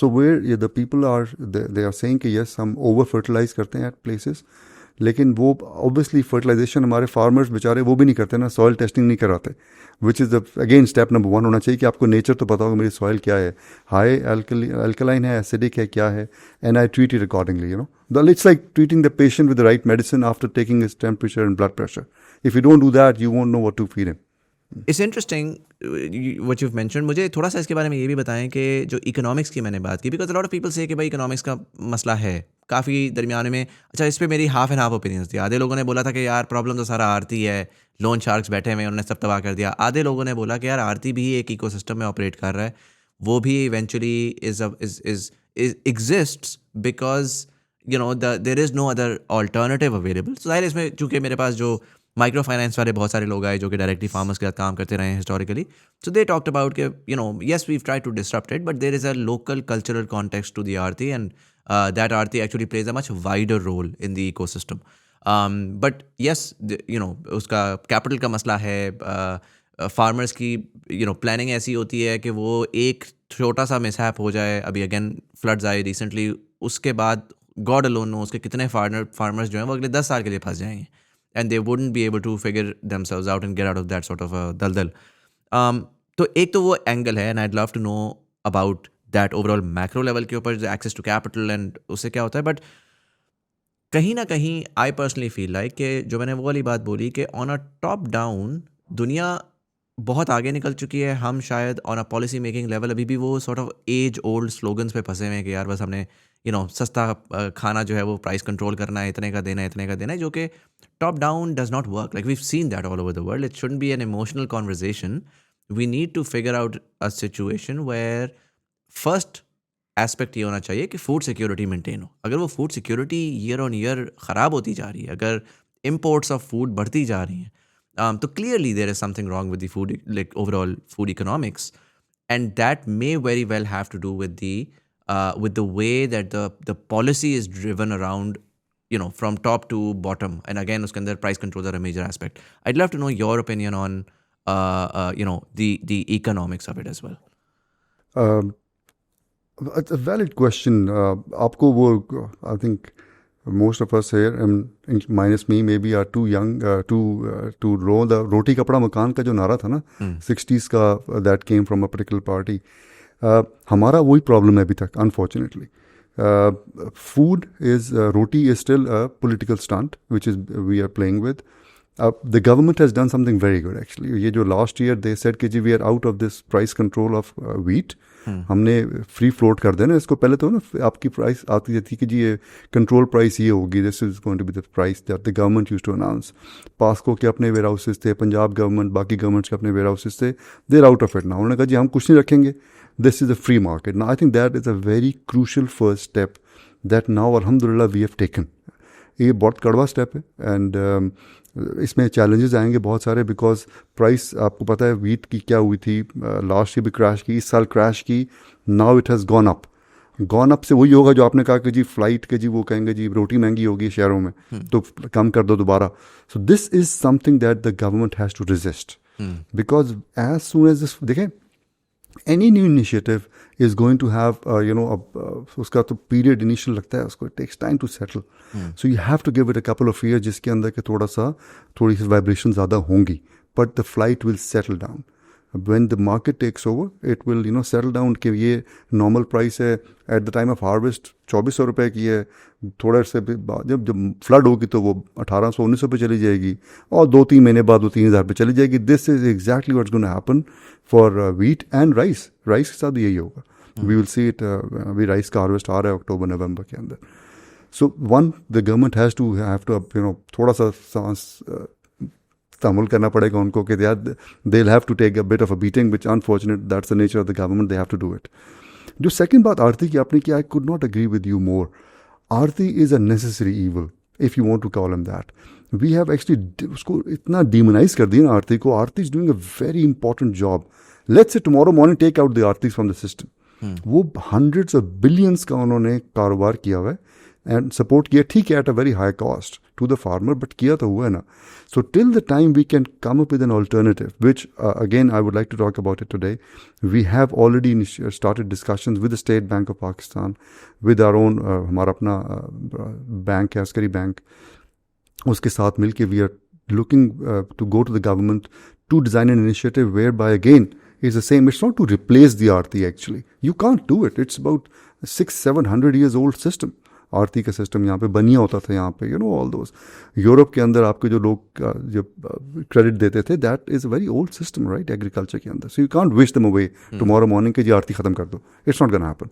So where the people are they are saying कि yes हम over fertilize करते हैं at places, लेकिन वो obviously fertilization हमारे farmers बेचारे वो भी नहीं करते ना, soil testing नहीं कराते, which is the again step number 1 होना चाहिए कि आपको nature तो पता होगा मेरी soil क्या है, high alkaline है, acidic है, क्या है, and I treat it accordingly, It's like treating the patient with the right medicine after taking his temperature and blood pressure. If you don't do that, you won't know what to feed him. It's interesting what you've mentioned. मुझे थोड़ा सा इसके बारे में ये भी बताएं कि जो इकोनॉमिक्स की मैंने बात की, because a lot of people say कि भाई इकोनॉमिक्स का मसला है काफ़ी दरमियाने में। अच्छा, इस पर मेरी हाफ एंड हाफ ओपिनियंस थी। आधे लोगों ने बोला था कि यार प्रॉब्लम तो सारा आरती है, लोन शार्क्स बैठे हुए उन्होंने सब तबाह कर दिया। आधे लोगों ने बोला कि यार आरती भी एक इकोसिस्टम में ऑपरेट कर रहा है, वो भी eventually exists because there is no other alternative available. So जाहिर इसमें चूँकि मेरे पास जो माइक्रो फाइनेंस वाले बहुत सारे लोग आए जो कि डायरेक्टली फार्मर्स के साथ काम करते रहे हैं historically, so they talked about के yes we try to disrupt it, but there is a local cultural context to the arhti and that arhti actually plays a much wider role in the ecosystem. But yes उसका capital का मसला है, farmers की planning ऐसी होती है कि वो एक छोटा सा मिसहैप हो जाए, अभी अगेन फ्लड्स आए रिसेंटली, उसके बाद गॉड अलोन नो उसके कितने फार्मर्स जो हैं वो अगले 10 साल के लिए फंस जाएंगे and they wouldn't be able to figure themselves out and get out of that sort of a daldal. तो एक तो वो एंगल है and I'd love to know about that overall macro level के ऊपर access to capital and उससे क्या होता है, but कहीं ना कहीं I personally feel like कि जो मैंने वो वाली बात बोली कि on a top down दुनिया बहुत आगे निकल चुकी है, हम शायद on a policy making level अभी भी वो sort of age old slogans पे फंसे हुए हैं कि यार बस हमने सस्ता खाना जो है वो प्राइस कंट्रोल करना है, इतने का देना है, जो कि top down does not work. Like we have seen that all over the world. It shouldn't be an emotional conversation. We need to figure out a situation where first aspect ये होना चाहिए कि फूड सिक्योरिटी मेंटेन हो. अगर वो food security year on year ख़राब होती जा रही है, अगर इम्पोर्ट्स ऑफ फूड बढ़ती जा रही हैं, तो clearly there is something wrong with the food, like overall food economics, and that may very well have to do with the way that the policy is driven around, from top to bottom. And again, uske andar price controls are a major aspect. I'd love to know your opinion on the economics of it as well. It's a valid question. Aapko wo, I think most of us here, minus me maybe, are too young to row the roti kapda makan ka jo nara tha na 60s ka, that came from a particular party. Hamara wohi problem hai abhi tak, unfortunately. Food is roti is still a political stunt which is we are playing with. The government has done something very good actually. Ye jo last year they said कि जी we are out of this price control of wheat. हमने free float कर देना इसको. पहले तो ना आपकी price आती थी कि जी ये कंट्रोल प्राइस ये होगी, this is going to be the price that the government used to announce. PASSCO के अपने वेयर हाउसेस थे, पंजाब गवर्नमेंट, बाकी गवर्नमेंट्स के अपने वेयर हाउसेस थे. They are out of it now. उन्होंने कहा जी हम कुछ नहीं रखेंगे, this is a free market. Now I think that is a very crucial first step that now अल्हम्दुलिल्लाह वी हैव टेकन. ये बहुत कड़वा स्टेप है एंड इसमें चैलेंजेस आएंगे बहुत सारे बिकॉज प्राइस आपको पता है वीट की क्या हुई थी, लास्ट ईयर भी क्रैश की, इस साल क्रैश की, now it has gone up से वही होगा जो आपने कहा कि जी फ्लाइट के जी वो कहेंगे जी रोटी महंगी होगी शहरों में तो कम कर दो दोबारा. So this is something that the government has to resist because as soon as this देखें any new initiative is going to have उसका तो पीरियड इनिशियल लगता है उसको, it takes time to settle. So you have to give it a couple of years जिसके अंदर के थोड़ी सी वाइब्रेशन ज़्यादा होंगी, but the flight will settle down. When the market takes over, it will settle down कि ये normal price है at the time of harvest 2400 रुपये की है, थोड़ा से जब फ्लड होगी तो वो 1800-1900 पे चली जाएगी और 2-3 महीने बाद वो 3000 पे चली जाएगी. This is exactly what's gonna happen for wheat and rice. Rice के साथ भी यही होगा. We will see it. अभी राइस का हार्वेस्ट आ रहा है अक्टूबर नवंबर के अंदर. So one the government has to थोड़ा सा सांस तहमुल करना पड़ेगा उनको कि they have to take a bit of a beating which unfortunate that's the nature of the government. They have to do it. जो सेकंड बात आरती की आपने की, I could not agree with you more. Arhti is a necessary evil if you want to call him that. We have actually उसको इतना demonise कर दिया ना आरती को. Arhti is doing a very important job. Let's say tomorrow morning take out the arhti from the system. वो hundreds of billions का उन्होंने कारोबार किया हुआ है एंड सपोर्ट किया, ठीक है, at a very high cost to the farmer, but किया तो हुआ है ना. So till the time we can come up with an alternative, which again I would like to talk about it today, we have already started discussions with the State Bank of Pakistan, with our own हमारा अपना bank है Askari bank, उसके साथ मिलके we are looking to go to the government to design an initiative whereby again it's the same. It's not to replace the Aarti actually. You can't do it. It's about 600-700 years old system. आरती का system यहाँ पे बनिया होता था यहाँ पे, all those. Europe के अंदर आपके जो लोग जो क्रेडिट देते थे, that is a very old system right agriculture के अंदर. So you can't wish them away tomorrow morning के जी आरती ख़त्म कर दो. It's not gonna happen.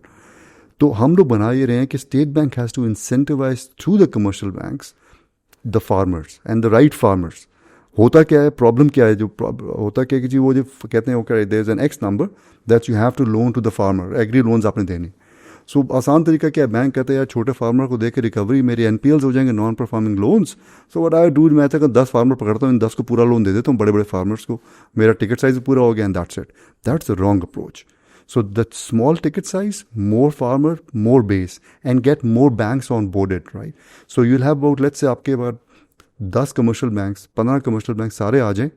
तो हम लोग बना ये रहे हैं कि State Bank has to incentivize through the commercial banks the farmers and the right farmers. होता क्या है, प्रॉब्लम क्या है, जो होता क्या है कि जी वो जो कहते हैं वो क्या, there is an X number that you have to loan to the farmer. Agri loans आपने देने. सो आसान तरीका क्या है, बैंक कहते हैं यार छोटे फार्मर को दे के रिकवरी मेरे एनपीएल्स हो जाएंगे, non performing loans. So what I do, मैं 10 फार्मर पकड़ता हूँ, इन 10 को पूरा लोन दे देता हूँ बड़े बड़े फार्मर्स को, मेरा टिकट साइज पूरा हो गया and that's it. That's the wrong approach. So the small ticket size, more farmer, more base, and get more banks on boarded, right? So you'll have about, let's say आपके बाद 10 commercial banks, 15 commercial bank सारे आ जाएं,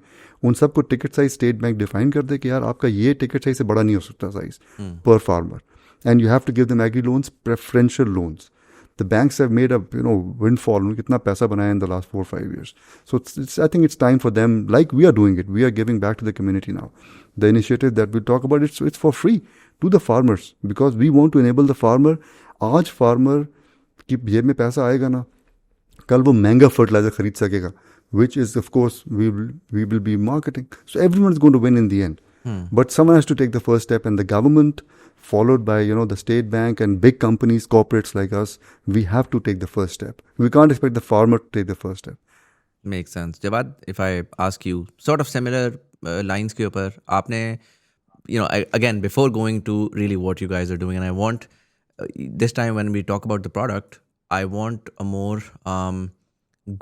उन सबको ticket size state bank define कर दे कि यार आपका ये टिकट साइज से बड़ा नहीं हो सकता साइज पर farmer, and you have to give them agri loans, preferential loans. The banks have made a windfall. उन्होंने कितना पैसा बनाया in the last 4-5 years. So I think it's time for them, like we are doing it. We are giving back to the community now. The initiative that we talk about, it's for free to the farmers because we want to enable the farmer. आज farmer की जेब में पैसा आएगा ना, कल वो महंगा fertilizer खरीद सकेगा, which is of course we will be marketing. So everyone is going to win in the end. But someone has to take the first step, and the government, followed by the state bank and big companies, corporates like us, we have to take the first step. We can't expect the farmer to take the first step. Makes sense. Jawad, if I ask you sort of similar lines के ऊपर, आपने again before going to really what you guys are doing, and I want this time when we talk about the product, I want a more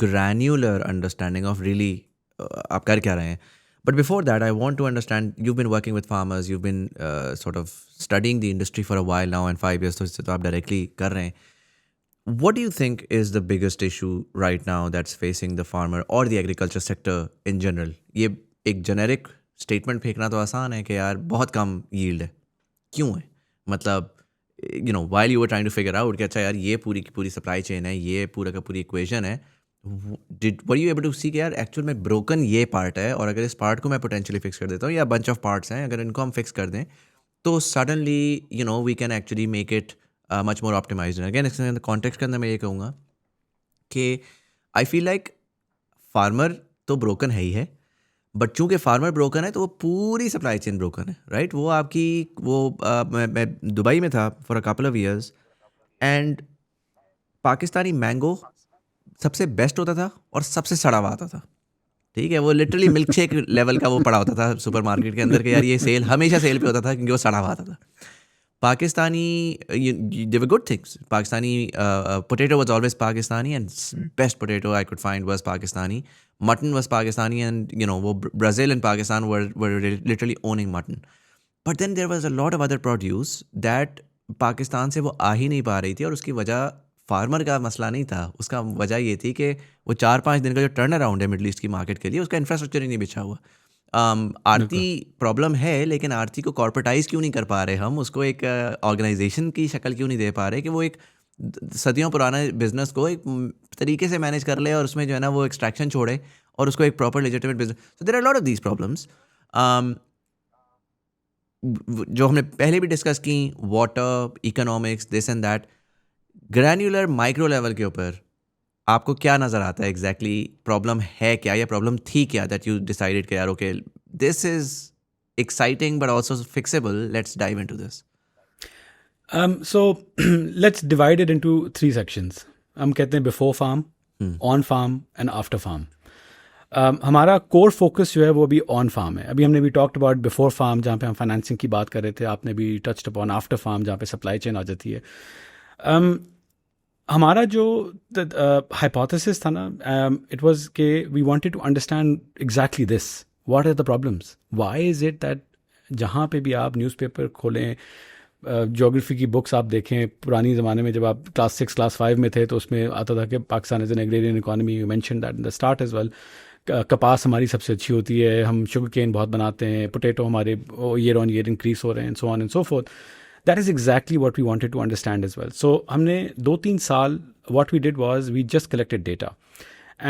granular understanding of really आप कर क्या रहे हैं. But before that, I want to understand, you've been working with farmers, you've been sort of studying the industry for a while now, and 5 years तो आप directly कर रहे हैं. What do you think is the biggest issue right now that's facing the farmer or the agriculture sector in general? ये एक generic statement फेंकना तो आसान है कि यार बहुत कम yield है. क्यों है? मतलब while you were trying to figure out कि अच्छा यार ये पूरी की पूरी supply chain है, ये पूरा का पूरी equation है, were you able to see कि यार एक्चुअल में ब्रोकन ये पार्ट है और अगर इस पार्ट को मैं पोटेंशियली फिक्स कर देता हूँ या बंच ऑफ पार्ट्स हैं, अगर इनको हम फिक्स कर दें तो suddenly we can actually make it much more optimized. Again इसके कॉन्टेक्स्ट के अंदर मैं ये कहूँगा कि आई फील लाइक फार्मर तो ब्रोकन है ही है, बट चूँकि फार्मर ब्रोकन है तो वो पूरी सप्लाई चेन ब्रोकन है, राइट? वो आपकी मैं दुबई में था for a couple of years and Pakistani mango सबसे बेस्ट होता था और सबसे सड़ा हुआ आता था. ठीक है, वो लिटरली मिल्क शेक लेवल का वो पड़ा होता था सुपरमार्केट के अंदर कि यार ये सेल हमेशा सेल पे होता था क्योंकि वो सड़ा हुआ आता था. Pakistani, they were good things. Pakistani potato was always Pakistani, and best potato I could find was Pakistani. Mutton was Pakistani, and Brazil and Pakistan were literally owning mutton. But then there was a lot of other produce that Pakistan से वो आ ही नहीं पा रही थी, और उसकी वजह farmer का मसला नहीं था. उसका वजह ये थी कि वो 4-5 दिन का जो टर्न अराउंड है मिडल ईस्ट की मार्केट के लिए, उसका इंफ्रास्ट्रक्चर ही नहीं बिछा हुआ. आरती प्रॉब्लम है, लेकिन आरती को कॉर्पोरेटाइज क्यों नहीं कर पा रहे हम, उसको एक ऑर्गेनाइजेशन की शक्ल क्यों नहीं दे पा रहे कि वो एक सदियों पुराना बिजनेस को एक तरीके से मैनेज कर ले, और उसमें जो है ना वो एक्सट्रैक्शन छोड़े और उसको एक proper legitimate business. So there are lot of these problems जो हमने पहले भी डिस्कस की, water, economics, this and that. Granular micro level के ऊपर आपको क्या नज़र आता है एग्जैक्टली प्रॉब्लम है क्या, या प्रॉब्लम थी क्या, दैट यू डिसाइडेड कि यार okay this is exciting but also fixable, let's dive into this. So let's divide it into 3 sections. हम कहते हैं before farm, on farm and after farm. हमारा कोर फोकस जो है वो अभी ऑन फार्म है. अभी हमने भी टॉक्ड अबाउट बिफोर फार्म जहाँ पे हम फाइनेंसिंग की बात कर रहे थे, आपने भी टच्ड अपॉन आफ्टर फार्म जहाँ पे सप्लाई चेन आ जाती है. हमारा जो हाइपोथेसिस था ना, इट वाज के we wanted to understand exactly this, what are the problems, why is it that जहाँ पे भी आप न्यूज़पेपर खोलें, ज्योग्राफी की बुक्स आप देखें, पुरानी ज़माने में जब आप क्लास 6 क्लास 5 में थे तो उसमें आता था कि Pakistan is an agrarian economy, you mention that in the start as well. कपास हमारी सबसे अच्छी होती है, हम शुगर केन बहुत बनाते हैं, पोटैटो हमारे ईयर ऑन ईयर इंक्रीज हो रहे हैं, so on and so fourth. That is exactly what we wanted to understand as well. So हमने 2-3 साल what we did was we just collected data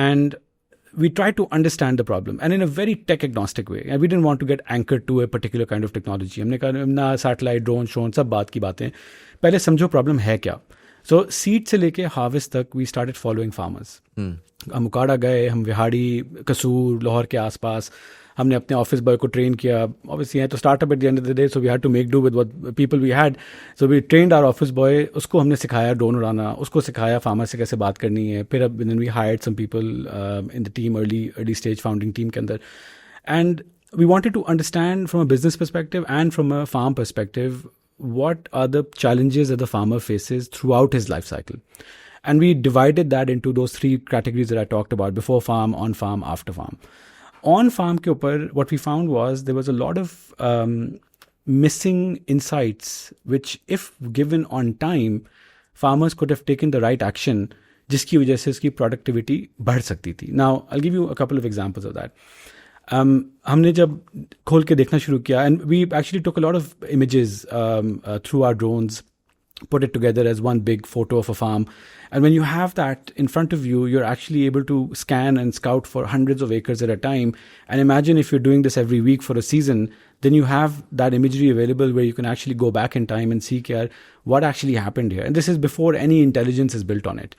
and we tried to understand the problem, and in a very tech agnostic way, and we didn't want to get anchored to a particular kind of technology. हमने कहा ना satellite, drone, shown सब बात की बातें, पहले समझो problem है क्या. सो सीड से लेके हार्वेस्ट तक वी स्टार्टेड फॉलोइंग फार्मर्स. हम उकाड़ा गए, हम विहाड़ी, कसूर, लाहौर के आसपास हमने अपने ऑफिस बॉय को ट्रेन किया. ऑब्वियसली है तो startup at the end of the day, so we had to make do with what people we had. So we trained our office boy, उसको हमने सिखाया ड्रोन उड़ाना, उसको सिखाया फार्मर से कैसे बात करनी है. फिर अब we hired some people in the team, early stage founding team के अंदर, and we wanted to understand from a business perspective and from a farm perspective what are the challenges that the farmer faces throughout his life cycle. And we divided that into those 3 categories that I talked about: before farm, on farm, after farm. On farm ke upar, what we found was there was a lot of missing insights which, if given on time, farmers could have taken the right action, jiski wajah se uski productivity बढ़ सकती थी. Now I'll give you a couple of examples of that. हमने जब खोल के देखना शुरू किया, and we actually took a lot of images through our drones, put it together as one big photo of a farm, and when you have that in front of you, you're actually able to scan and scout for hundreds of acres at a time. And imagine if you're doing this every week for a season, then you have that imagery available where you can actually go back in time and see what actually happened here. And this is before any intelligence is built on it.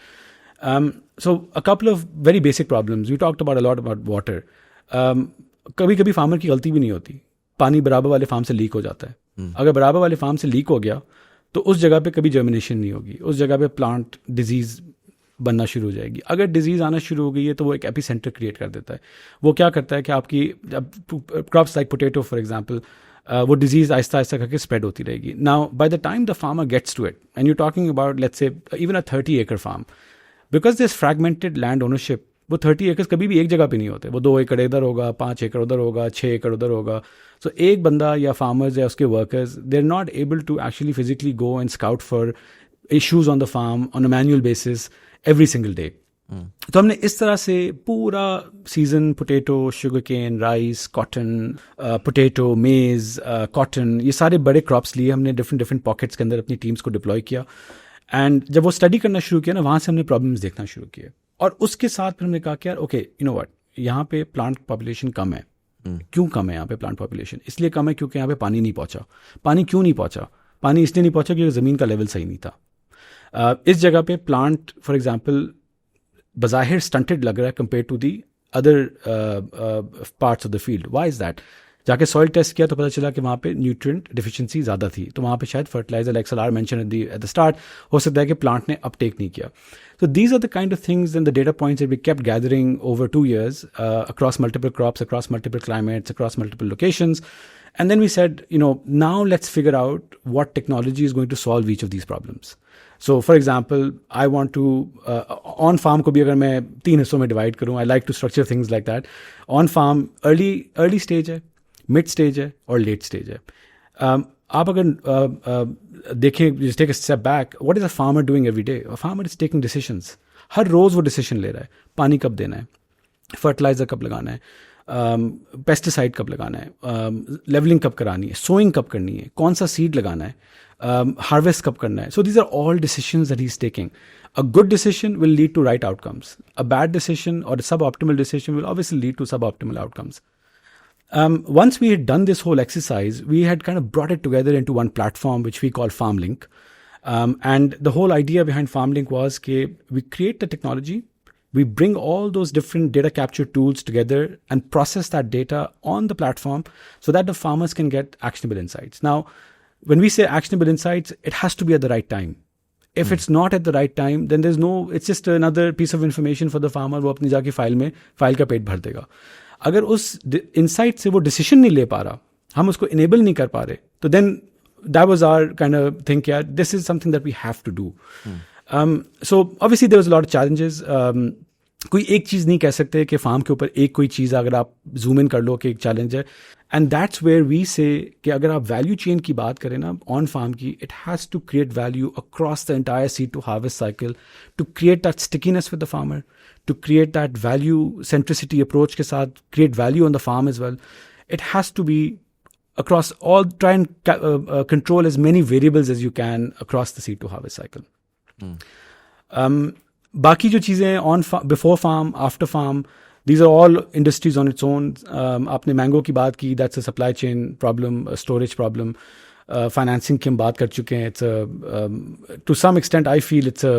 So a couple of very basic problems. We talked about a lot about water. कभी कभी farmer की गलती भी नहीं होती, पानी बराबर वाले फार्म से लीक हो जाता है. अगर बराबर वाले फार्म से लीक हो गया तो उस जगह पे कभी जर्मिनेशन नहीं होगी, उस जगह पे प्लांट डिजीज़ बनना शुरू हो जाएगी. अगर डिजीज़ आना शुरू हो गई है तो वो एक एपी सेंटर क्रिएट कर देता है. वो क्या करता है कि आपकी crops like potato for example, वो डिजीज़ आहिस्ता आहिस्ता करके स्प्रेड होती रहेगी. Now by the time the farmer gets to it, and you talking about let's say even a 30 acre farm, because this fragmented land ownership, वो 30 एकड़ कभी भी एक जगह पे नहीं होते. वो 2 एकड़ इधर होगा, 5 एकड़ उधर होगा, 6 एकड़ उधर होगा. सो एक बंदा या फार्मर्स या उसके workers, they are not able to actually physically go and scout for issues on the farm on a manual basis every single day. तो हमने इस तरह से पूरा season potato, sugarcane, rice, cotton, potato, maize, cotton, ये सारे बड़े crops लिए हमने डिफरेंट पॉकेट्स के अंदर अपनी टीम्स को डिप्लॉय किया. एंड जब वो स्टडी करना शुरू किया ना, वहाँ से हमने प्रॉब्लम्स देखना शुरू किए. और उसके साथ फिर हमने कहा कि यार ओके, यू नो व्हाट, यहाँ पे प्लांट पॉपुलेशन कम है. क्यों कम है यहाँ पे प्लांट पॉपुलेशन? इसलिए कम है क्योंकि यहाँ पे पानी नहीं पहुँचा. पानी क्यों नहीं पहुँचा? पानी इसलिए नहीं पहुँचा क्योंकि ज़मीन का लेवल सही नहीं था. इस जगह पे प्लांट फॉर एग्जांपल बज़ाहिर स्टंटेड लग रहा है compare to the other parts of the field. Why is that? जाके सॉइल टेस्ट किया तो पता चला कि वहाँ पे न्यूट्रिएंट डिफिशिएंसी ज़्यादा थी, तो वहाँ पे शायद fertilizer like Salar mention at the start, हो सकता है कि प्लांट ने अपटेक नहीं किया. So these are the kind of things and the data points that we kept gathering over 2 years across multiple crops, across multiple climates, across multiple locations. And then we said, now let's figure out what technology is going to solve each of these problems. So for example, I want to, on farm को भी अगर मैं 3 हिस्सों में divide करूँ, I like to structure things like that. On farm, early stage है, mid stage है और late stage है. आप अगर देखें, just take a step back, what is a farmer doing every day? A farmer is taking decisions. हर रोज़ वो decision ले रहा है, पानी कब देना है, फर्टिलाइज़र कब लगाना है, पेस्टिसाइड कब लगाना है, लेवलिंग कब करानी है, सोइंग कब करनी है, कौन सा सीड लगाना है, हार्वेस्ट कब करना है. So these are all decisions that he is taking. A good decision will lead to right outcomes. A bad decision or a suboptimal decision will obviously lead to suboptimal outcomes. Once we had done this whole exercise, we had kind of brought it together into one platform, which we call FarmLink. And the whole idea behind FarmLink was that we create the technology, we bring all those different data capture tools together and process that data on the platform so that the farmers can get actionable insights. Now, when we say actionable insights, it has to be at the right time. If it's not at the right time, then it's just another piece of information for the farmer. वो अपनी जाके file का पेट भर देगा. अगर उस insight से वो डिसीजन नहीं ले पा रहा, हम उसको इनेबल नहीं कर पा रहे, तो then that was our kind of think, यार this is something that we have to do. So obviously there was a lot of challenges. कोई एक चीज़ नहीं कह सकते कि फार्म के ऊपर एक कोई चीज़ अगर आप जूम इन कर लो कि एक चैलेंज है. एंड दैट्स वेयर वी से कि अगर आप वैल्यू चेन की बात करें ना ऑन फार्म की, it has to create value across the entire seed to harvest cycle, to create that stickiness with the farmer, to create that value centricity approach के साथ create value on the farm as well. It has to be across all, try and control as many variables as you can across the seed to harvest cycle. बाकी जो चीज़ें on before farm, after farm, these are all industries on its own. आपने mango की बात की, that's a supply chain problem, a storage problem. Financing की हम बात कर चुके हैं. It's a, to some extent I feel it's a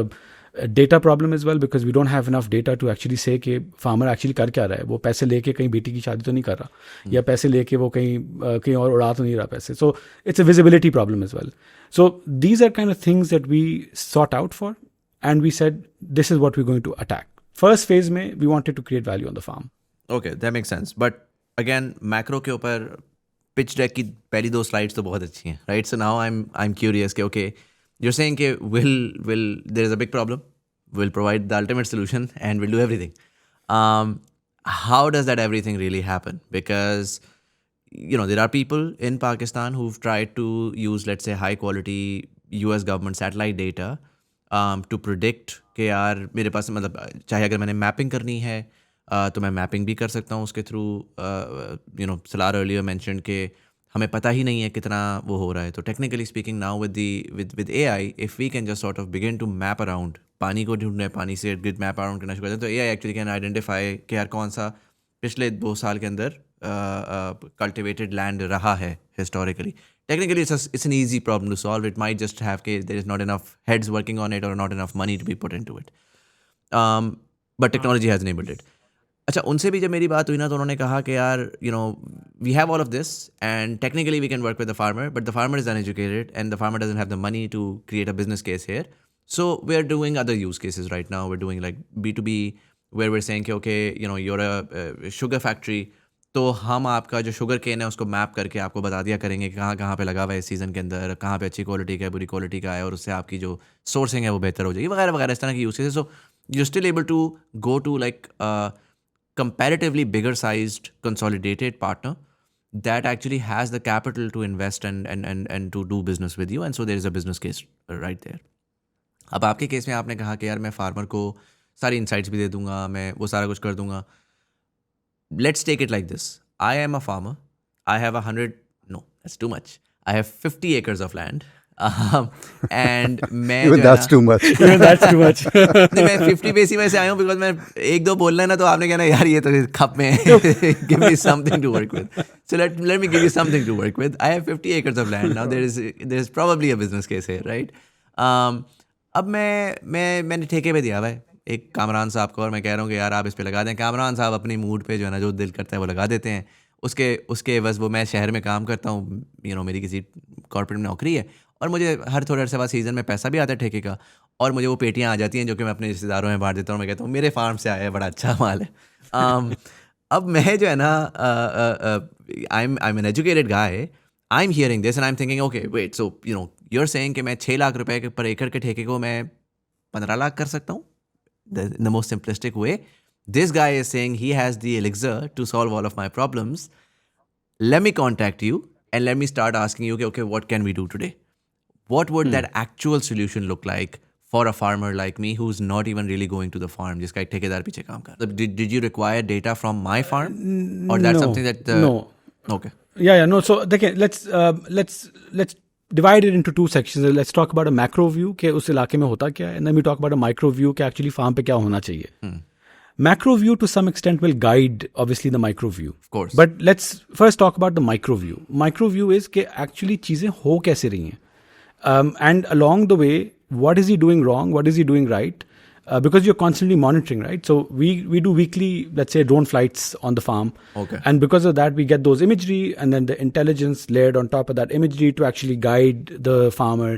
data problem as well, because we don't have enough data to actually say कि farmer actually कर क्या रहा है. वो पैसे लेके कहीं बेटी की शादी तो नहीं कर रहा, या पैसे लेके वो कहीं और उड़ा तो नहीं रहा पैसे. So it's a visibility problem as well. So these are kind of things that we sought out for, and we said this is what we're going to attack. First phase में we wanted to create value on the farm. Okay, that makes sense. But again, macro के ऊपर pitch deck की पहली 2 slides तो बहुत अच्छी हैं, right? So now I'm curious कि okay, you're saying कि will there is a big problem, we'll provide the ultimate solution and we'll do everything. How does that everything really happen? Because there are people in Pakistan who've tried to use, let's say, high quality US government satellite data to predict कि यार मेरे पास मतलब चाहे अगर मैंने mapping करनी है तो मैं मैपिंग भी कर सकता हूँ उसके थ्रू. सलार अर्लियर मेंशन्ड कि हमें पता ही नहीं है कितना वो हो रहा है. तो technically speaking now with AI, if we can just sort of begin to map around, पानी को ढूंढना है, पानी से इर्द गिर्द मैप अराउंड करना शुरू करते हैं, तो AI एक्चुअली कैन आइडेंटिफाई कि यार कौन सा पिछले 2 साल के अंदर कल्टिवेटेड लैंड रहा है historically. Technically, it's an easy problem to solve. It might just have कि there is not enough heads working on it or not enough money to be put into it. But technology has enabled it. अच्छा, उनसे भी जब मेरी बात हुई ना तो उन्होंने कहा कि यार we have all of this and technically we can work with the farmer, but the farmer is uneducated and the farmer doesn't have the money to create a business case here. So we're doing other use cases right now. We're doing like B2B where we're saying कि okay, you're a sugar factory, तो हम आपका जो sugar cane है उसको map करके आपको बता दिया करेंगे कि कहाँ पे लगा हुआ है इस सीज़न के अंदर, कहाँ पे अच्छी क्वालिटी का है, बुरी क्वालिटी का है, और उससे आपकी जो सोर्सिंग है वो बेहतर हो जाएगी, वगैरह वगैरह इस तरह की use cases. So you still able to go to like comparatively bigger sized consolidated partner that actually has the capital to invest and to do business with you, and so there is a business case right there. अब आपके case में आपने कहा कि यार मैं farmer को सारी इंसाइट्स भी दे दूंगा, मैं वो सारा कुछ कर दूंगा. Let's take it like this. I am a farmer. I have that's too much. I have 50 acres of land. And मैं Even that's too much. Even that's too much. नहीं, मैं 50 बेसी में से आया हूँ बिकॉज मैं 1-2 बोलना है ना तो आपने कहना यार ये तो खप में give me something to work with. So let me give you something to work with. I have 50 acres of land. Now there is probably a business case here, right? अब मैंने ठेके पे दिया हुआ है एक कामरान साहब को और मैं कह रहा हूँ कि यार आप इस पे लगा दें. कामरान साहब अपनी मूड पे जो है ना जो दिल करता है वो लगा देते हैं. उसके बस वो मैं शहर में काम करता हूँ, मेरी किसी कॉर्पोरेट में नौकरी है, और मुझे हर थोड़े अरसे बाद सीज़न में पैसा भी आता है ठेके का, और मुझे वो पेटियाँ आ जाती हैं जो कि मैं अपने रिश्तेदारों में बांट देता हूँ। मैं कहता हूँ मेरे फार्म से आया है, बड़ा अच्छा माल है। अब मैं जो है ना, I am an educated guy, I am hearing this and I am thinking okay wait, so you're saying कि मैं 6 लाख रुपए पर एकड़ के ठेके को मैं 15 लाख कर सकता हूँ, in the most simplistic way. This guy is saying he has the elixir to solve all of my problems. Let me contact you and let me start asking you, okay, what can we do today? What would that actual solution look like for a farmer like me who's not even really going to the farm? जिसका एक ठेकेदार पीछे काम कर रहा है. Did you require data from my farm? Or that's No, something that... no. Okay. Yeah, no. So देखिए, let's divide it into two sections. Let's talk about a macro view कि उस इलाके में होता क्या है, and then we talk about a micro view कि actually farm पे क्या होना चाहिए. Macro view to some extent will guide obviously the micro view. Of course. But let's first talk about the micro view. Micro view is कि actually चीजें हो कैसे रही हैं. And along the way, what is he doing wrong? What is he doing right? Because you're constantly monitoring, right? So we do weekly, let's say, drone flights on the farm. Okay. And because of that, we get those imagery and then the intelligence layered on top of that imagery to actually guide the farmer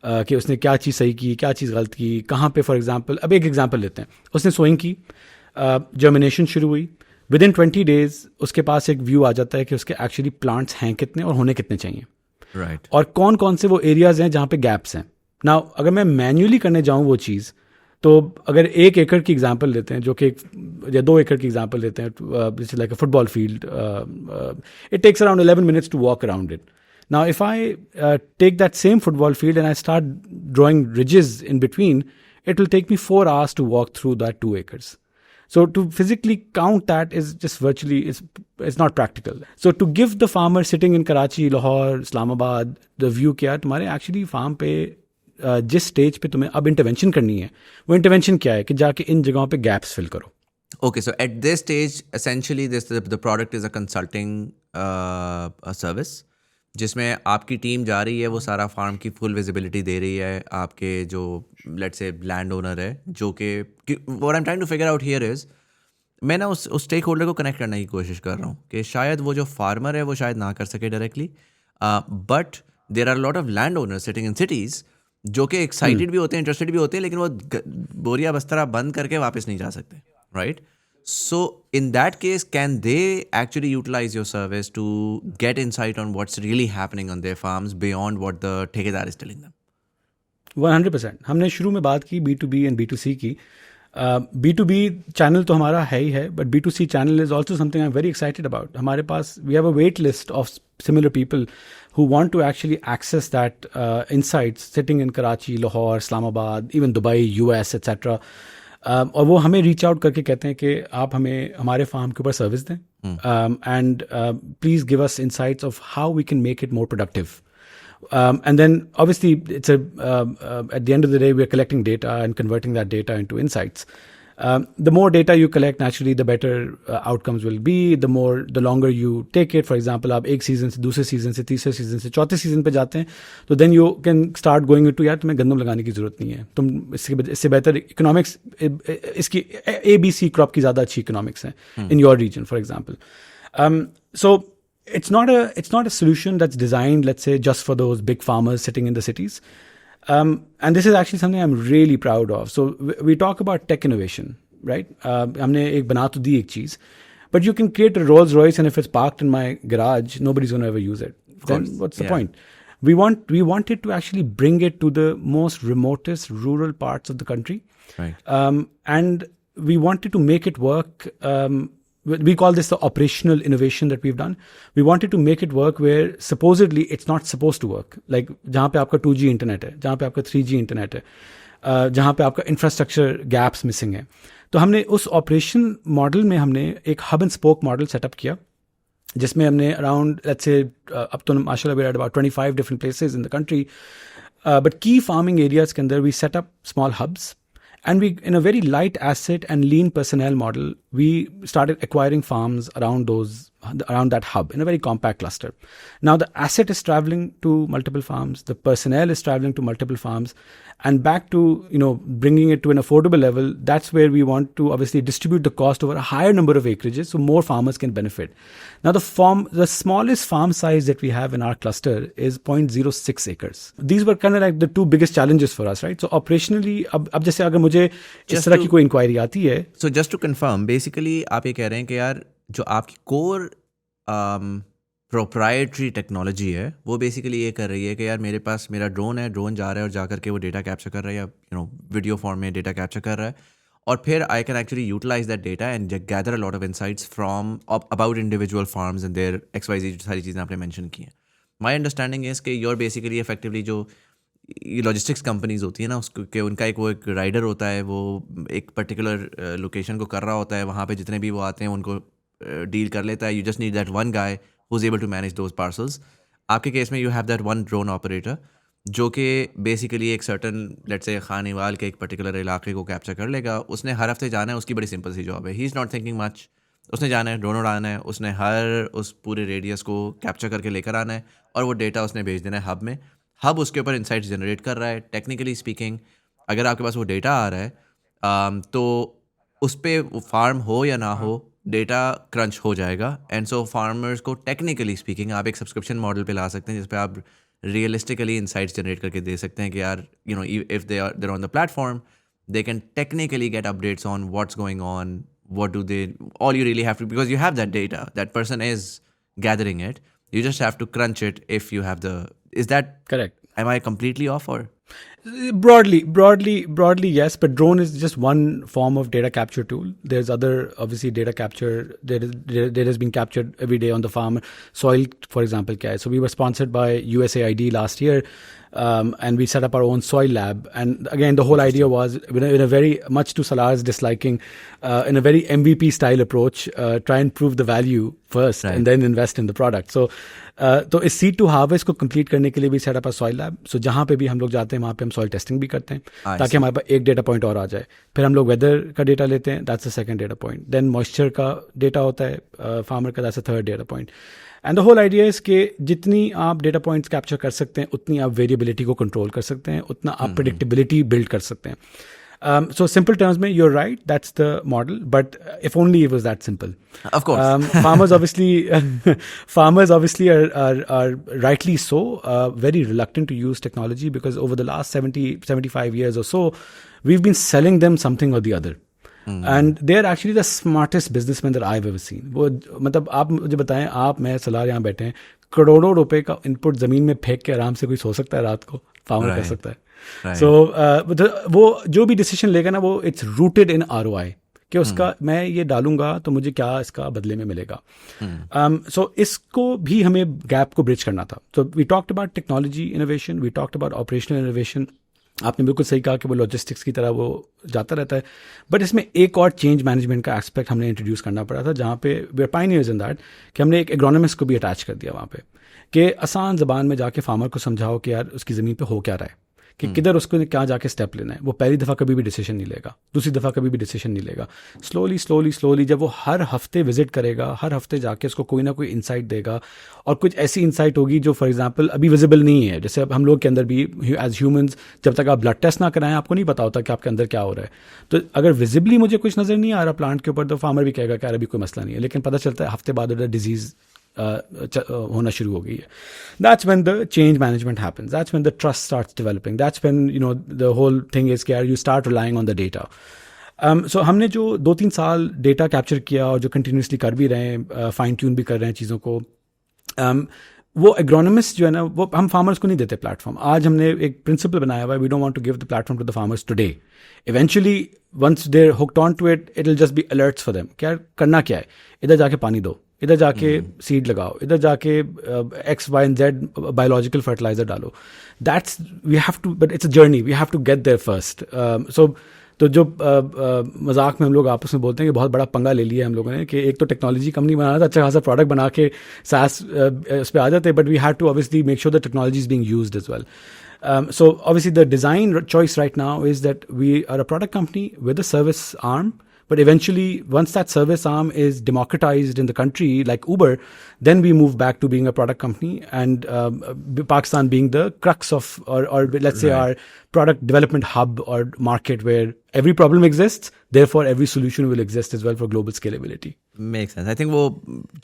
कि उसने क्या चीज़ सही की, क्या चीज़ गलत की, कहाँ पे. फॉर एग्जांपल, अब एक एग्जांपल लेते हैं. उसने सोइंग की, जर्मिनेशन शुरू हुई, विदिन 20 days उसके पास एक व्यू आ जाता है कि उसके एक्चुअली प्लांट्स हैं कितने और होने कितने चाहिए. Right. और कौन कौन से वो एरियाज हैं जहाँ पे गैप्स हैं. नाउ अगर मैं मैन्युअली करने जाऊँ वो चीज़, तो अगर 1 एकड़ की एग्जांपल लेते हैं, जो कि या 2 एकड़ की एग्जांपल लेते हैं, जैसे like a football field, it takes around 11 minutes to walk around it. Now if I take that same football field and I start drawing ridges in between, it will take me 4 hours to walk through that 2 acres. So to physically count that is just virtually, it's not practical. So to give the farmer sitting in Karachi, Lahore, Islamabad, the view क्या है तुम्हारे actually farm पे जिस stage पे तुम्हें अब intervention करनी है, वो इंटरवेंशन क्या है कि जाके इन जगहों पे गैप्स फिल करो. Okay, so at this stage, essentially, the product is a consulting a service, जिसमें आपकी टीम जा रही है, वो सारा फार्म की फुल विजिबिलिटी दे रही है आपके जो लेट्स से लैंड ओनर है, जो कि what I am trying to figure out here is, मैं ना उस स्टेक होल्डर को कनेक्ट करने की कोशिश कर रहा हूँ कि शायद वो जो फार्मर है वो शायद ना कर सके directly, but there are lot of land owners sitting in cities जो कि एक्साइटेड भी होते हैं, इंटरेस्टेड भी होते हैं, लेकिन वो बोरिया बस्तरा बंद करके वापस नहीं जा सकते, right? So in that case, can they actually utilize your service to get insight on what's really happening on their farms beyond what the ठेकेदार is telling them? 100%. हमने शुरू में बात की B2B and B2C की. B2B चैनल तो हमारा है ही है, but B2C channel is also something I'm very excited about. हमारे पास we have a wait list of similar people who want to actually access that insights sitting in Karachi, Lahore, Islamabad, even Dubai, US, etc. और वो हमें reach out करके कहते हैं कि आप हमें हमारे फार्म के ऊपर सर्विस दें, and please give us insights of how we can make it more productive. And then obviously it's at the end of the day we are collecting data and converting that data into insights. The more data you collect, naturally the better outcomes will be. The longer you take it. For example, आप एक season से दूसरे season से तीसरे season से चौथे season पे जाते हैं, तो then you can start going into, यार तुम्हें गंदम लगाने की जरूरत नहीं है, तुम इससे बेहतर इकोनॉमिक्स, इसकी ABC क्रॉप की ज़्यादा अच्छी इकोनॉमिक्स हैं in your region, for example. So it's not a solution that's designed, let's say, just for those big farmers sitting in the cities. And this is actually something I'm really proud of. So we talk about tech innovation, right? हमने एक बना तो दी एक चीज़, but you can create a Rolls Royce and if it's parked in my garage, nobody's going to ever use it. Then what's the point? We wanted to actually bring it to the most remotest rural parts of the country. Right. And we wanted to make it work. We call this the operational innovation that we've done. We wanted to make it work where supposedly it's not supposed to work. Like जहाँ पे आपका 2G internet है, जहाँ पे आपका 3G internet है, जहाँ पे आपका इंफ्रास्ट्रक्चर गैप्स मिसिंग है. तो हमने उस ऑपरेशन मॉडल में हमने एक hub and spoke model setup किया, जिसमें हमने अराउंड लेट्स से अब तो माशाल्लाह we are about 25 different places in the country, but key farming areas के अंदर we set up small hubs. And we, in a very light asset and lean personnel model, we started acquiring farms around those around that hub in a very compact cluster. Now the asset is traveling to multiple farms, the personnel is traveling to multiple farms, and back to bringing it to an affordable level. That's where we want to obviously distribute the cost over a higher number of acreages so more farmers can benefit. Now the smallest farm size that we have in our cluster is 0.06 acres. These were kind of like the two biggest challenges for us, right? So operationally अब जैसे अगर मुझे इस तरह की कोई inquiry आती है, So just to confirm, basically आप ये कह रहे हैं कि यार जो आपकी कोर प्रोप्राइटरी टेक्नोलॉजी है वो बेसिकली ये कर रही है कि यार मेरे पास मेरा ड्रोन है, ड्रोन जा रहा है और जा करके वो डेटा कैप्चर कर रहा है या वीडियो फॉर्म में डेटा कैप्चर कर रहा है और फिर I can actually utilize that data and gather a lot of insights from about individual farms and their XYZ जो सारी चीज़ें आपने मेंशन की हैं. माई अंडरस्टैंडिंग इज़ कि योर बेसिकली इफेक्टिवली जो ये लॉजिस्टिक्स कंपनीज होती है ना उसको कि उनका एक राइडर होता है, वो एक पर्टिकुलर लोकेशन को कर रहा होता है, वहाँ पे जितने भी वो आते हैं उनको डील कर लेता है. You just need that one guy who's able to manage those parcels. आपके केस में you have that one drone operator जो कि बेसिकली एक सर्टन लेट्स से खानीवाल के एक पर्टिकुलर इलाके को कैप्चर कर लेगा. उसने हर हफ्ते जाना है, उसकी बड़ी सिंपल सी जॉब है. He is not thinking much. उसने जाना है, ड्रोन उड़ाना है, उसने हर उस पूरे रेडियस को कैप्चर करके लेकर आना है और वो डेटा उसने भेज देना है हब में. हब उसके ऊपर इंसाइट्स जनरेट कर रहा है. टेक्निकली स्पीकिंग अगर आपके पास वो डेटा आ रहा है तो उस पर फार्म हो या ना हो डेटा क्रंच हो जाएगा. एंड सो फार्मर्स को टेक्निकली स्पीकिंग आप एक सब्सक्रिप्शन मॉडल पे ला सकते हैं जिस पे आप रियलिस्टिकली इंसाइट्स जनरेट करके दे सकते हैं कि यार if there on the platform they can technically gate updates on what's going on, what do they, all you really have to, because you have that data, that person is gathering it, you just have to crunch it if you have the, is that correct? Am I completely off or? Broadly, yes, but drone is just one form of data capture tool. There's other, obviously, data capture. Data has been captured every day on the farm. Soil, for example, kya hai? So we were sponsored by USAID last year, and we set up our own soil lab. And again, the whole idea was, in a very, much to Salar's disliking, in a very MVP style approach, try and prove the value first, Right. and then invest in the product. So तो इस seed to harvest को complete करने के लिए भी setup अ soil lab. सो जहाँ पे भी हम लोग जाते हैं वहाँ पे हम सॉइल टेस्टिंग भी करते हैं ताकि हमारे पास एक डेटा पॉइंट और आ जाए. फिर हम लोग वेदर का डेटा लेते हैं, that's the second data point. Then moisture का डेटा होता है फार्मर का, that's the third data point. And the whole idea is कि जितनी आप डेटा पॉइंट्स कैप्चर कर सकते हैं उतनी आप वेरिएबिलिटी को कंट्रोल कर सकते हैं, उतना आप प्रेडिक्टेबिलिटी बिल्ड कर सकते हैं. So simple terms mein, you're right, that's the model, but if only it was that simple. Of course. Farmers obviously are rightly so very reluctant to use technology because over the last 75 years or so, we've been selling them something or the other. And they're actually the smartest businessmen that I've ever seen. वो मतलब आप मुझे बताएं, आप मैं सलार यहाँ बैठे हैं, करोड़ों रुपए का इनपुट जमीन में फेंक के आराम से कोई सो सकता है रात को, फार्मर कर सकता है. So वो जो भी डिसीजन लेगा ना, वो इट्स रूटेड इन ROI कि उसका मैं ये डालूंगा तो मुझे क्या इसका बदले में मिलेगा. सो इसको भी हमें गैप को ब्रिज करना था. तो we talked about technology innovation, we talked about operational innovation. आपने बिल्कुल सही कहा कि वो लॉजिस्टिक्स की तरह वो जाता रहता है, बट इसमें एक और चेंज मैनेजमेंट का एस्पेक्ट हमने इंट्रोड्यूस करना पड़ा था, जहाँ पे we are pioneers in that कि हमने एक एग्रोनॉमिस्ट को भी अटैच कर दिया वहाँ पे कि आसान ज़बान में जाके फार्मर को समझाओ कि यार उसकी ज़मीन पे हो क्या रहा है, कि किधर उसको क्या जाके स्टेप लेना है. वो पहली दफ़ा कभी भी डिसीजन नहीं लेगा, दूसरी दफ़ा कभी भी डिसीजन नहीं लेगा. स्लोली जब वो हर हफ्ते विजिट करेगा, हर हफ्ते जाके उसको कोई ना कोई इंसाइट देगा, और कुछ ऐसी इंसाइट होगी जो फॉर एग्जांपल अभी विजिबल नहीं है. जैसे अब हम लोग के अंदर भी एज ह्यूमंस जब तक आप ब्लड टेस्ट ना कराएं आपको नहीं पता होता कि आपके अंदर क्या हो रहा है. तो अगर विजिबली मुझे कुछ नज़र नहीं आ रहा प्लांट के ऊपर, तो फार्मर भी कहेगा कि यार अभी कोई मसला नहीं है, लेकिन पता चलता है हफ्ते बाद डिजीज़ होना शुरू हो गई है. That's when the change management happens. That's when the trust starts developing. That's when the whole thing is कि you start relying on the data. So हमने जो 2-3 साल डेटा कैप्चर किया और जो कंटिन्यूसली कर भी रहे हैं, फाइन ट्यून भी कर रहे हैं चीज़ों को, वो एग्रोनॉमिस्ट जो है ना, वो हम फार्मर्स को नहीं देते प्लेटफॉर्म. आज हमने एक प्रिंसिपल बनाया हुआ है, we don't want to give the platform to the farmers today. Eventually once they are hooked on to it, it will just be alerts for them. क्या करना क्या है, इधर जाके पानी दो, इधर जाके सीड लगाओ, इधर जाके X, Y and Z biological fertiliser डालो. That's we have to, but it's a journey, we have to get there first. तो जो मजाक में हम लोग आपस में बोलते हैं कि बहुत बड़ा पंगा ले लिया हम लोगों ने, कि एक तो टेक्नोलॉजी कंपनी बनाना था, अच्छा खासा प्रोडक्ट बना के SaaS उस पर आ जाते, but we have to obviously make sure the technology is being used as well. So obviously the design choice right now is that we are a product company with a service arm, But eventually, once that service arm is democratized in the country, like Uber, then we move back to being a product company, and Pakistan being the crux of, or let's say our product development hub or market where every problem exists, therefore every solution will exist as well for global scalability. Make sense. I think वो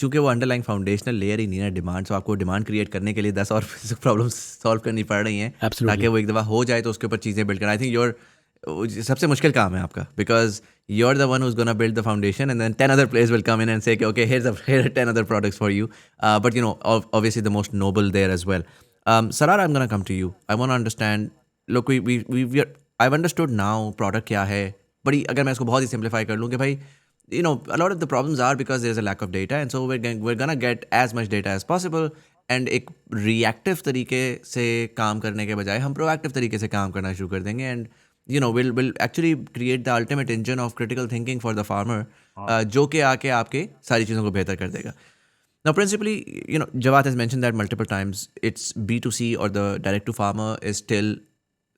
चूंकि वो underlying foundational layer ही नहीं है demand, सो आपको demand create करने के लिए 10 और प्रॉब्लम्स सॉल्व करनी पड़ रही हैं Absolutely. ताकि वो एक दफ़ा हो जाए तो उसके ऊपर चीज़ें बिल्ड करना। आई थिंक योर सबसे मुश्किल काम है आपका, because you are the one who's gonna build the foundation and then 10 other players will come in and say okay, here are 10 other products for you, but you know, obviously the most noble there as well. Sarar, I'm gonna come to you. I want to understand, look, I've understood now product क्या है, बड़ी अगर मैं इसको बहुत ही simplify कर लूँ कि भाई, you know, a lot of the problems are because there's a lack of data, and so we're gonna get as much data as possible, and एक reactive तरीके से काम करने के बजाय हम proactive तरीके से काम करना शुरू कर देंगे, and you know, we'll actually create the ultimate engine of critical thinking for the farmer, जो कि आके आपके सारी चीज़ों को बेहतर कर देगा. Now, principally, you know, Jawad has mentioned that multiple times. It's B2C or the direct to farmer is still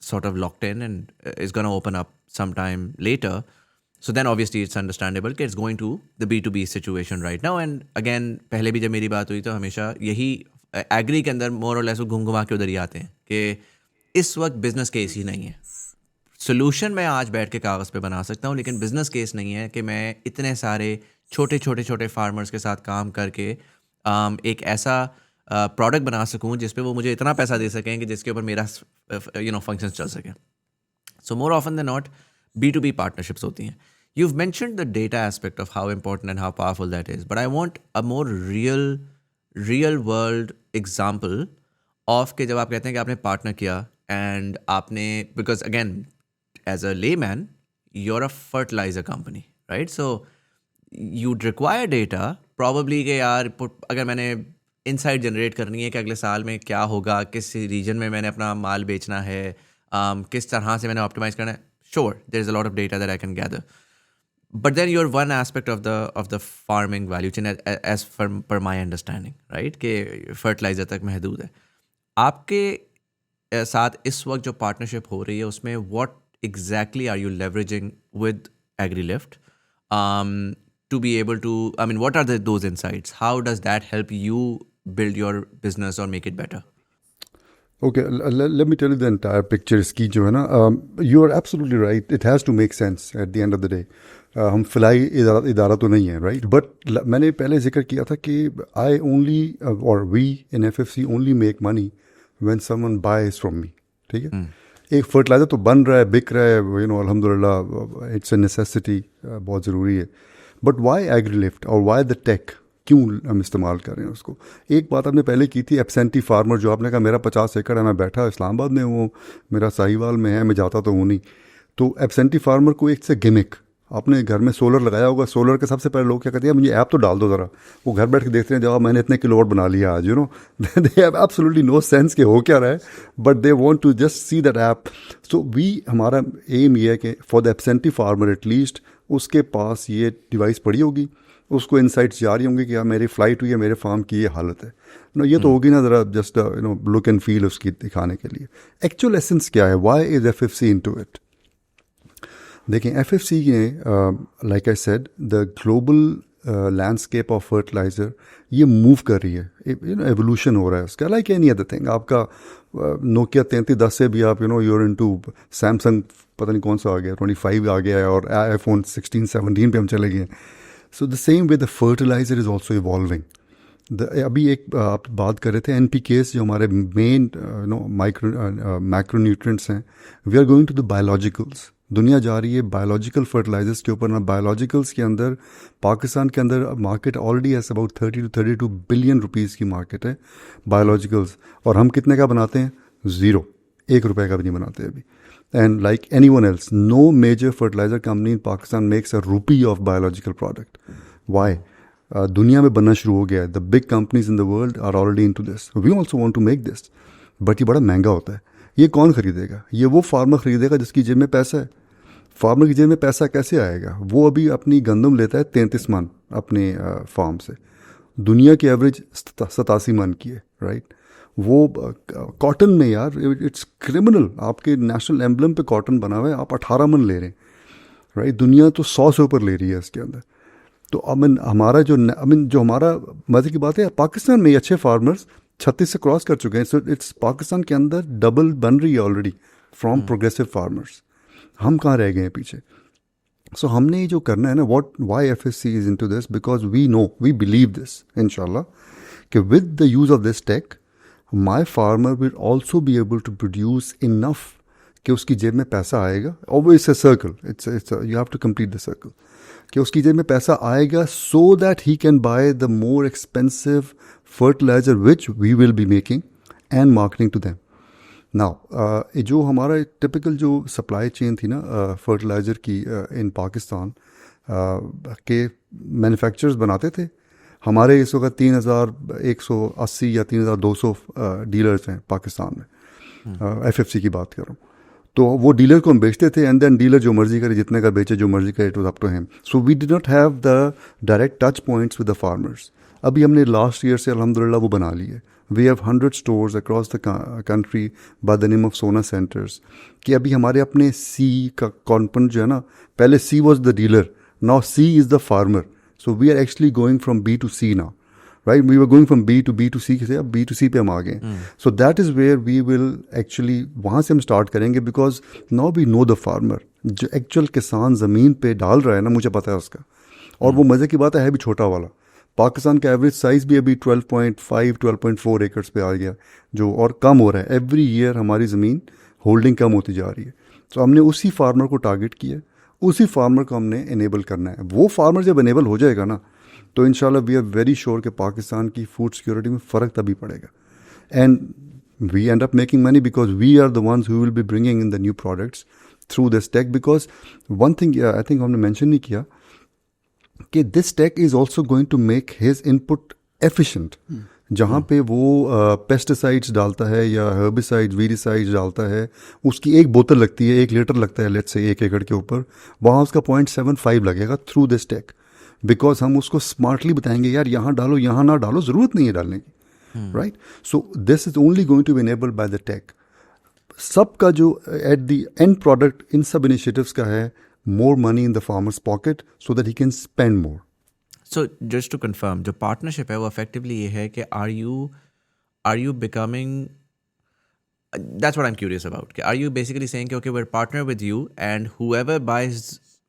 sort of locked in and is going to open up sometime later. So then obviously it's understandable कि it's going to the B2B situation right now. And again, पहले भी जब मेरी बात हुई तो हमेशा यही एग्री के अंदर मोर और लेस घूम घुमा के उधर ही आते हैं कि इस वक्त बिजनेस केस ही नहीं है. सोल्यूशन मैं आज बैठ के कागज़ पे बना सकता हूँ, लेकिन बिजनेस केस नहीं है कि मैं इतने सारे छोटे फार्मर्स के साथ काम करके एक ऐसा प्रोडक्ट बना सकूँ जिस पे वो मुझे इतना पैसा दे सकें कि जिसके ऊपर मेरा फंक्शंस चल सके. So more often than not B2B partnerships होती हैं. You've mentioned the data aspect of how important and how powerful that is, but I want a more real world example of कि जब आप कहते हैं कि आपने पार्टनर किया and आपने, because again as a layman you're a fertilizer company, right? So you'd require data probably कि यार अगर मैंने insight generate करनी है कि अगले साल में क्या होगा, किस रीजन में मैंने अपना माल बेचना है, किस तरह से मैंने ऑप्टिमाइज करना है. Sure, there is a lot of data that I can gather, but then you're one aspect of the farming value chain as per my understanding, right? कि fertilizer तक महदूद है. आपके साथ इस वक्त जो partnership हो रही है उसमें what exactly are you leveraging with AgriLift to be able to, I mean, what are those insights? How does that help you build your business or make it better? Okay, let me tell you the entire picture. इसकी जो है ना, you are absolutely right. It has to make sense at the end of the day. हम फिलाई इदारा तो नहीं है, right? But मैंने पहले जिक्र किया था कि I only or we in FFC only make money when someone buys from me. ठीक है? एक फर्टिलाइजर तो बन रहा है, बिक रहा है, you know, अल्हम्दुलिल्लाह, it's a necessity, बहुत ज़रूरी है. But why AgriLift और why the tech? क्यों हम इस्तेमाल कर रहे हैं उसको? एक बात आपने पहले की थी, एब्सेंटी फार्मर, जो आपने कहा मेरा 50 एकड़ है, मैं बैठा इस्लामाबाद में हूँ, मेरा साहिवाल में है, मैं जाता तो हूँ नहीं. तो एब्सेंटी फार्मर को एक से गिमिक, आपने घर में सोलर लगाया होगा, सोलर के सबसे पहले लोग क्या कहते हैं, मुझे ऐप तो डाल दो ज़रा. वो घर बैठ के देखते हैं, जब मैंने इतने किलोवाट बना लिया आज, you know, they have absolutely no sense कि हो क्या रहा है, but they want to just see that app. So हमारा एम ये है कि for the absentee farmer at least उसके पास ये डिवाइस पड़ी होगी, उसको इनसाइट्स जा रही होंगी कि यार मेरी फ्लाइट हुई है, मेरे फार्म की ये हालत है ना, ये तो होगी ना, ज़रा just you know look and feel उसकी दिखाने के लिए. एक्चुअल एसेंस क्या है, why is FFC into it? देखें, FFC ने like I said the global landscape of fertiliser ये मूव कर रही है, यू नो एवोल्यूशन हो रहा है उसका, लाइक एनी अदर थिंग. आपका नोकिया 3310 से भी आप you know you're into Samsung, पता नहीं कौन सा आ गया, 25 आ गया है, और iPhone 16 17 पे हम चले गए. So the same way the fertilizer is also evolving. अभी एक आप बात कर रहे थे NPKs, जो हमारे मेन मैक्रोन्यूट्रिएंट्स हैं. We are going to the biologicals. दुनिया जा रही है बायोलॉजिकल फर्टिलाइजर्स के ऊपर ना. बायोलॉजिकल्स के अंदर पाकिस्तान के अंदर मार्केट ऑलरेडी है अबाउट 30 to 32 बिलियन रुपीज़ की मार्केट है बायोलॉजिकल्स. और हम कितने का बनाते हैं? ज़ीरो, ₹1 का भी नहीं बनाते अभी. And like anyone else, no major fertilizer company in Pakistan makes a rupee of biological product. Why? दुनिया में बनना शुरू हो गया है. The big companies in the world are already into this. We also want to make this. But ये बड़ा महंगा होता है. ये कौन खरीदेगा? ये वो फार्मर खरीदेगा जिसकी जेब में पैसा है. फार्मर की जेब में पैसा कैसे आएगा? वो अभी अपनी गंदम लेता है 33 मन अपने फार्म से. दुनिया की एवरेज 87 मन की है, राइट? वो कॉटन में यार इट्स क्रिमिनल. आपके नेशनल एम्बलम पे कॉटन बना हुआ है, आप 18 मन ले रहे हैं. राइट, दुनिया तो 100 से ऊपर ले रही है इसके अंदर। तो हमारा जो जो हमारा मजे की बात है, पाकिस्तान में अच्छे फार्मर्स 36 से क्रॉस कर चुके हैं। सो इट्स पाकिस्तान के अंदर डबल बन रही है ऑलरेडी फ्रॉम प्रोग्रेसिव फार्मर्स। हम कहाँ रह गए हैं पीछे? सो हमने ये जो करना है ना, why FSC is into this, because we believe this इंशाल्लाह कि with the use of this tech my farmer will also be able to produce enough कि उसकी जेब में पैसा आएगा। Always a circle, it's you have to complete the circle, कि उसकी जेब में पैसा आएगा so that he can buy the more expensive fertiliser which we will be making and marketing to them. Now जो हमारा टिपिकल जो सप्लाई चेन थी ना फर्टिलाइज़र की इन पाकिस्तान, के मैन्युफैक्चरर्स बनाते थे। हमारे इस वक्त 3180 या 3200 डीलर्स हैं पाकिस्तान में, FFC की बात कर रहा हूँ। तो वो डीलर को हम बेचते थे, एंड देन डीलर जो मर्जी करे, जितने का बेचे, जो मर्जी करे, it was up to him. So we did not have the direct touch points with the farmers. अभी हमने लास्ट ईयर से अल्हम्दुलिल्लाह वो बना ली है। We have 100 stores across the country by the name of Sona centres, कि अभी हमारे अपने सी का कॉम्पोनेंट जो है ना, पहले C was the dealer, now C is the farmer. So we are actually going from B to C now, right? We were going from B to C से अब B to C पे हम आ गए। So that is where we will actually, वहाँ से हम start करेंगे, because now we know the farmer. जो एक्चुअल किसान ज़मीन पे डाल रहा है ना, मुझे पता है उसका। और वो मज़े की बात है भी छोटा वाला। पाकिस्तान का एवरेज साइज़ भी अभी 12.5 12.4 एकर्स पे आ गया, जो और कम हो रहा है। एवरी ईयर हमारी ज़मीन होल्डिंग कम होती जा रही है। तो हमने उसी फार्मर को टारगेट किया, उसी फार्मर को हमने इनेबल करना है। वो फार्मर जब इनेबल हो जाएगा ना, तो इंशाल्लाह वी आर वेरी श्योर कि पाकिस्तान की फूड सिक्योरिटी में फ़र्क तभी पड़ेगा। And we end up making money because we are the ones who will be bringing in the new products through this tech. Because one thing I think हमने mention नहीं किया कि this tech is also going to make his input efficient. जहाँ पे वो pesticides डालता है या हर्बिसाइड्स, वीडिसाइड्स डालता है, उसकी एक बोतल लगती है, 1 लीटर लगता है लेट्स से 1 एकड़ के ऊपर, वहाँ उसका 0.75 लगेगा थ्रू दिस टेक। बिकॉज हम उसको स्मार्टली बताएंगे, यार यहाँ डालो, यहाँ ना डालो, ज़रूरत नहीं है डालने की, right? So this is only going to be enabled by the tech. सबका जो at the end product in सब इनिशिएटिव्स का है, more money in the farmer's pocket so that he can spend more. So just to confirm, जो partnership है वो effectively ये है कि are you becoming, that's what I'm curious about, are you basically saying कि okay we're partner with you and whoever buys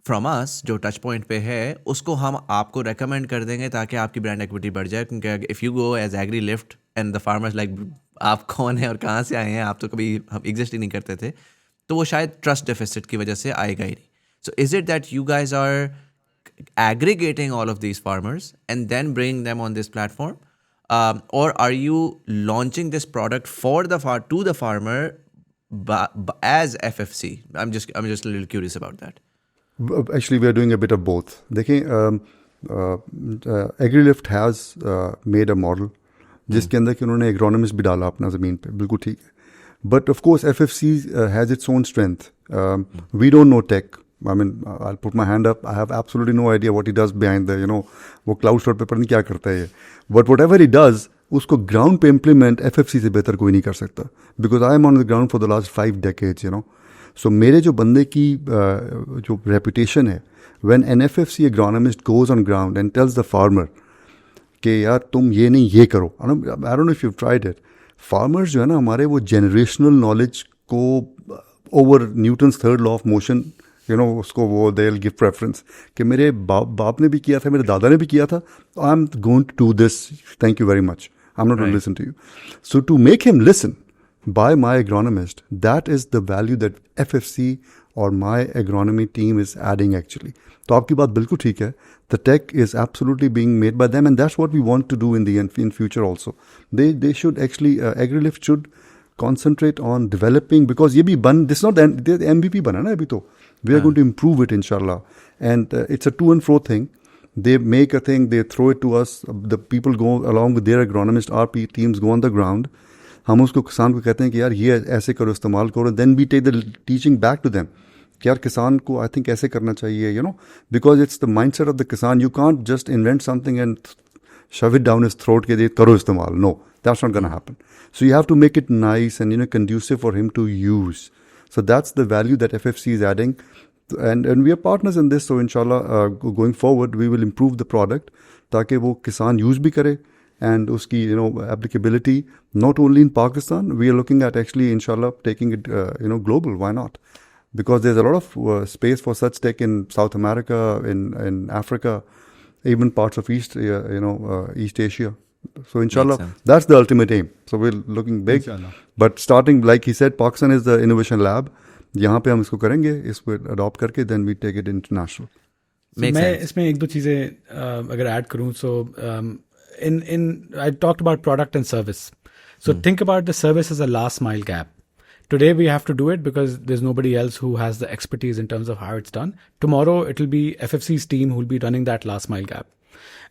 from us जो touch point पे है उसको हम आपको recommend कर देंगे ताकि आपकी brand equity बढ़ जाए? क्योंकि if you go as AgriLift and the farmers like आप कौन है और कहाँ से आए हैं, आप तो कभी exist ही नहीं करते थे, तो वो शायद trust deficit की वजह से आएगा ही नहीं। So is it that you guys are aggregating all of these farmers and then bringing them on this platform, or are you launching this product for to the farmer as FFC? I'm just a little curious about that. Actually, we are doing a bit of both. देखिए, AgriLift has made a model जिसके अंदर कि उन्होंने agronomist भी डाला अपना ज़मीन पे, बिल्कुल ठीक है। But of course, FFC has its own strength. We don't know tech. I mean, I'll put my hand up. I have absolutely no idea what he does behind the, वो क्लाउड स्टोर पे पता नहीं क्या करता है ये। But whatever he does, उसको ground पे इम्प्लीमेंट FFC से बेहतर कोई नहीं कर सकता। Because I am on the ground for the last 5 decades, So मेरे जो बंदे की जो reputation है, when an FFC agronomist goes on ground and tells the farmer कि यार तुम ये नहीं ये करो, I don't know if you've tried it. Farmers जो है ना हमारे, वो generational knowledge को over Newton's third law of motion, उसको वो दे विल गिव प्रेफरेंस कि मेरे बाप ने भी किया था, मेरे दादा ने भी किया था, I am going to do this, thank you very much, I am not going to listen to you. So to make him listen by my agronomist, that is the value that FFC और my agronomy team is adding actually. तो आपकी बात बिल्कुल ठीक है, the tech is absolutely being made by them and that's what we want to do in future also. They should actually, AgriLift should concentrate on developing, because ये भी this not the MVP बना ना अभी तो, we are going to improve it inshallah, and it's a to and fro thing. They make a thing, they throw it to us, the people go along with their agronomist, our teams go on the ground, हम उसको किसान को कहते हैं कि यार ये ऐसे करो, इस्तेमाल करो, then we take the teaching back to them कि यार किसान को I think ऐसे करना चाहिए, because it's the mindset of the kisan. You can't just invent something and shove it down his throat कि ये करो इस्तेमाल, no, that's not going to happen. So you have to make it nice and conducive for him to use. So that's the value that FFC is adding And we are partners in this, so inshallah going forward we will improve the product ताकि वो किसान use भी करे, and uski applicability not only in Pakistan, we are looking at actually inshallah taking it global. Why not? Because there's a lot of space for such tech in South America, in Africa, even parts of East Asia. So inshallah, that's the ultimate aim. So we're looking big, inshallah. But starting, like he said, Pakistan is the innovation lab. यहाँ पे हम इसको करेंगे, इसको adopt करके, then we take it international. मैं इसमें एक दो चीजें अगर ऐड करूँ, so in I talked about product and service. So think about the service as a last mile gap. Today we have to do it because there's nobody else who has the expertise in terms of how it's done. Tomorrow it will be FFC's team who will be running that last mile gap.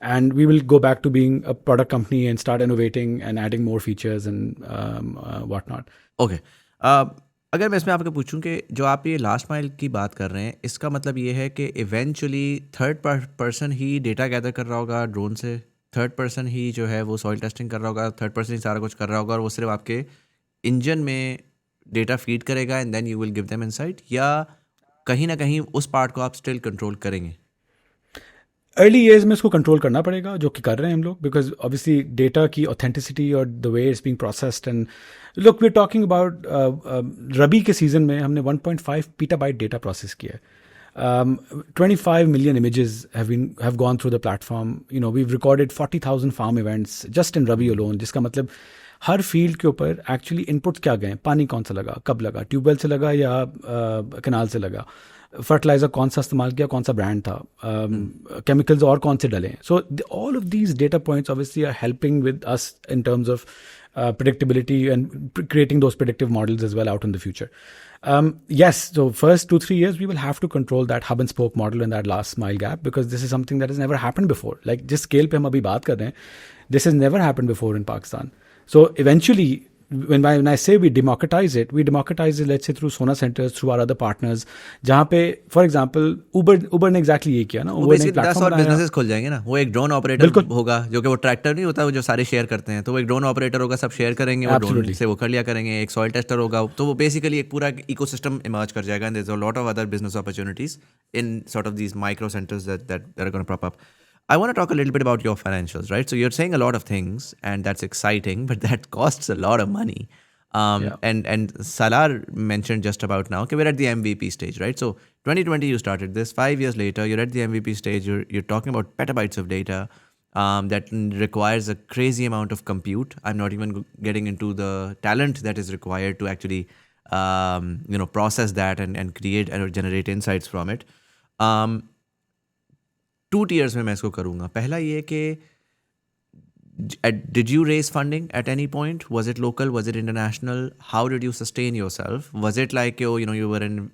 And we will go back to being a product company and start innovating and adding more features and whatnot. Okay. अगर मैं इसमें आपको पूछूं कि जो आप ये last mile की बात कर रहे हैं, इसका मतलब ये है कि इवेंचुअली थर्ड पर्सन ही डेटा गैदर कर रहा होगा ड्रोन से, थर्ड पर्सन ही जो है वो सॉइल टेस्टिंग कर रहा होगा, थर्ड पर्सन ही सारा कुछ कर रहा होगा, और वो सिर्फ आपके इंजन में डेटा फीड करेगा and then you will give them insight, या कहीं ना कहीं उस पार्ट को आप स्टिल कंट्रोल करेंगे? अर्ली ईयर्स में इसको कंट्रोल करना पड़ेगा, जो कि कर रहे हैं हम लोग, बिकॉज ऑब्वियसली डेटा की ऑथेंटिसिटी और the way it's being processed. And look, we are talking about rabi के सीजन में हमने 1.5 पीटाबाइट डेटा प्रोसेस किया. 25 million images have gone through the platform. We've recorded 40,000 farm events just in Rabi alone. जिसका मतलब हर field के ऊपर actually inputs क्या गए, पानी कौन सा लगा, कब लगा, ट्यूबवेल से लगा या कैनाल से लगा, फर्टिलाइजर कौन सा इस्तेमाल किया, कौन सा ब्रांड था, केमिकल्स और कौन से डले. So all of these data points obviously are helping with us in terms of predictability and creating those predictive models as well out in the future. Yes, so first 2-3 years we will have to control that hub and spoke model and that last mile gap, because this is something that has never happened before. Like जिस scale पे हम अभी बात कर रहे हैं, this has never happened before in Pakistan. So eventually, when I say we democratize it, let's say through Sona centers, through our other partners, जहाँ पे for example Uber ने exactly ये किया ना, Uber ने प्लेटफॉर्म बनाया, बिजनेसेस खुल जाएंगे ना. वो एक ड्रोन ऑपरेटर होगा, जो कि वो ट्रैक्टर नहीं होता, वो जो सारे शेयर करते हैं, तो वो एक ड्रोन ऑपरेटर होगा, सब शेयर करेंगे, वो ड्रोन से वो कर लिया करेंगे. एक सॉइल टेस्टर होगा, तो वो बेसिकली एक पूरा इकोसिस्टम इमर्ज कर जाएगा. And there is a lot of other business opportunities in sort of these micro centres that are going to prop up. I want to talk a little bit about your financials, right? So you're saying a lot of things, and that's exciting, but that costs a lot of money. And Salar mentioned just about now, okay, we're at the MVP stage, right? So 2020 you started this, 5 years later you're at the MVP stage, you're talking about petabytes of data that requires a crazy amount of compute. I'm not even getting into the talent that is required to actually process that and create and generate insights from it. 2 tiers में मैं इसको करूँगा. पहला ये कि did you raise funding at any point? Was it local? Was it international? How did you sustain yourself? Was it like you were in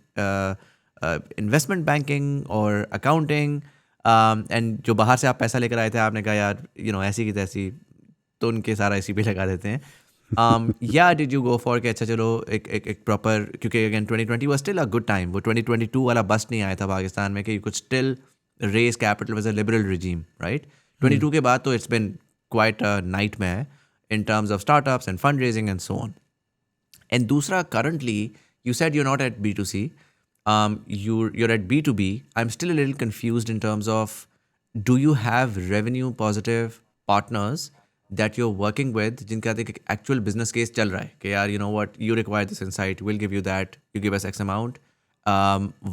investment banking or accounting, and जो बाहर से आप पैसा लेकर आए थे, आपने कहा यार ऐसी की तैसी तो उनके सारा इसी पे लगा देते हैं? या did you go for कि अच्छा चलो एक proper, क्योंकि again 2020 was still a good time. वो 2022 वाला बस्ट नहीं आया था पाकिस्तान में कि you could still raise capital with a liberal regime, right? 22 के बाद तो it's been quite a nightmare in terms of startups and fundraising and so on. And दूसरा, currently, you said you're not at B2C, you're at B2B. I'm still a little confused in terms of, do you have revenue positive partners that you're working with, जिनका एक actual business case चल रहा है कि यार, you know what, you require this insight, we'll give you that, you give us X amount,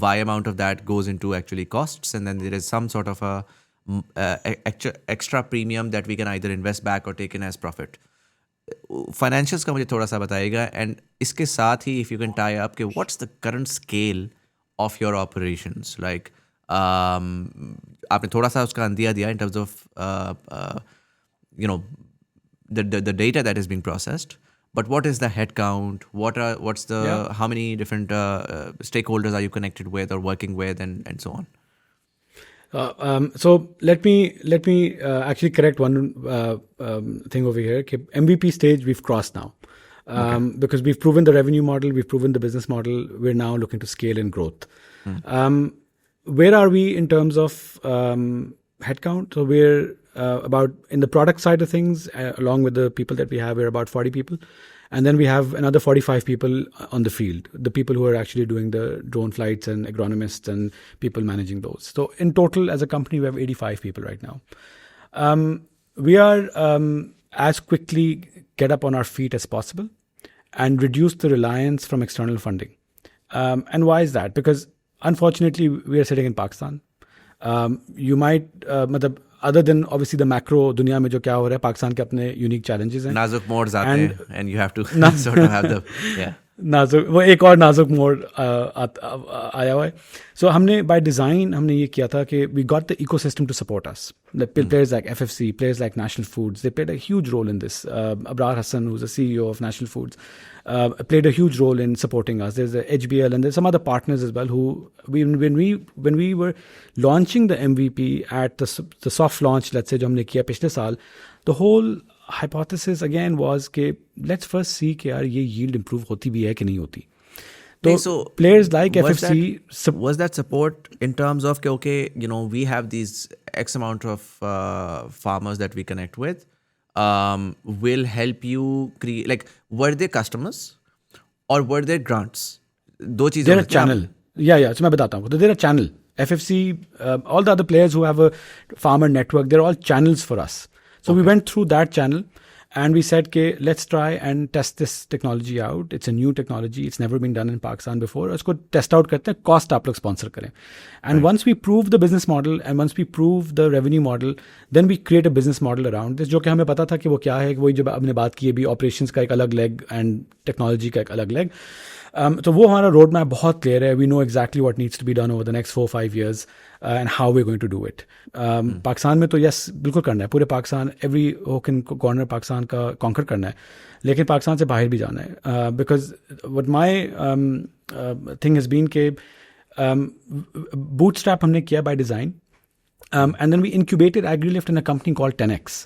Y amount of that goes into actually costs, and then there is some sort of a extra premium that we can either invest back or take in as profit. Financials का मुझे थोड़ा सा बताइएगा, and इसके साथ ही if you can tie up कि what's the current scale of your operations, like आपने थोड़ा सा उसका अंदिया दिया in terms of the data that is being processed, but what is the head count, what's the how many different stakeholders are you connected with or working with, and so on? So let me actually correct one thing over here. MVP stage we've crossed now, because we've proven the revenue model, we've proven the business model. We're now looking to scale and growth. Where are we in terms of headcount? So we're about in the product side of things, along with the people that we have, we're about 40 people. And then we have another 45 people on the field, the people who are actually doing the drone flights and agronomists and people managing those. So in total, as a company, we have 85 people right now. We are as quickly get up on our feet as possible and reduce the reliance from external funding. And why is that? Because unfortunately, we are sitting in Pakistan. You might, other than obviously the macro दुनिया में जो क्या हो रहा है, पाकिस्तान के अपने unique challenges हैं. नाजुक मोड्स आते And- हैं and you have to sort of have the yeah. नाजुक वो एक और नाजुक मोड आया हुआ है. सो हमने बाय डिज़ाइन हमने ये किया था कि we got the ecosystem to support us. Players like FFC, players like National Foods, they played a huge role in this. Abrar Hassan, who's the CEO of National Foods, played a huge role in supporting us. There's the HBL and there's some other partners as well who, when we were launching the MVP at the soft launch, let's say जो हमने किया पिछले साल, the whole hypothesis again was कि let's first see कि यार ये yield improve होती भी है कि नहीं होती. नहीं, So so players like was FFC was that support in terms of okay, you know, we have these X amount of farmers that we connect with, will help you create, like, were they customers or were they grants? दो चीजें they're a होती हैं. channel. Yeah. So मैं बताता हूँ. They're a channel. FFC, all the other players who have a farmer network, they're all channels for us. So we went through that channel and we said, okay, let's try and test this technology out. It's a new technology. It's never been done in Pakistan before. उसको test out करते हैं. Cost आप लोग sponsor करें. And once we prove the business model and once we prove the revenue model, then we create a business model around this. जो कि हमें पता था कि वो क्या है. वही जब आपने बात की है भी, operations का एक अलग leg and technology का एक अलग leg. तो वो हमारा रोड मैप बहुत क्लियर है. We know exactly what needs to be done over the next 4-5 years and how we going to do it. Pakistan में तो यस बिल्कुल करना है. पूरे पाकिस्तान, एवरी होक इन कॉर्नर पाकिस्तान का कॉन्कर करना है. लेकिन पाकिस्तान से बाहर भी जाना है. Because what my thing has been के बूटस्ट्रैप हमने किया by design. And then we incubated AgriLift in a company called 10x.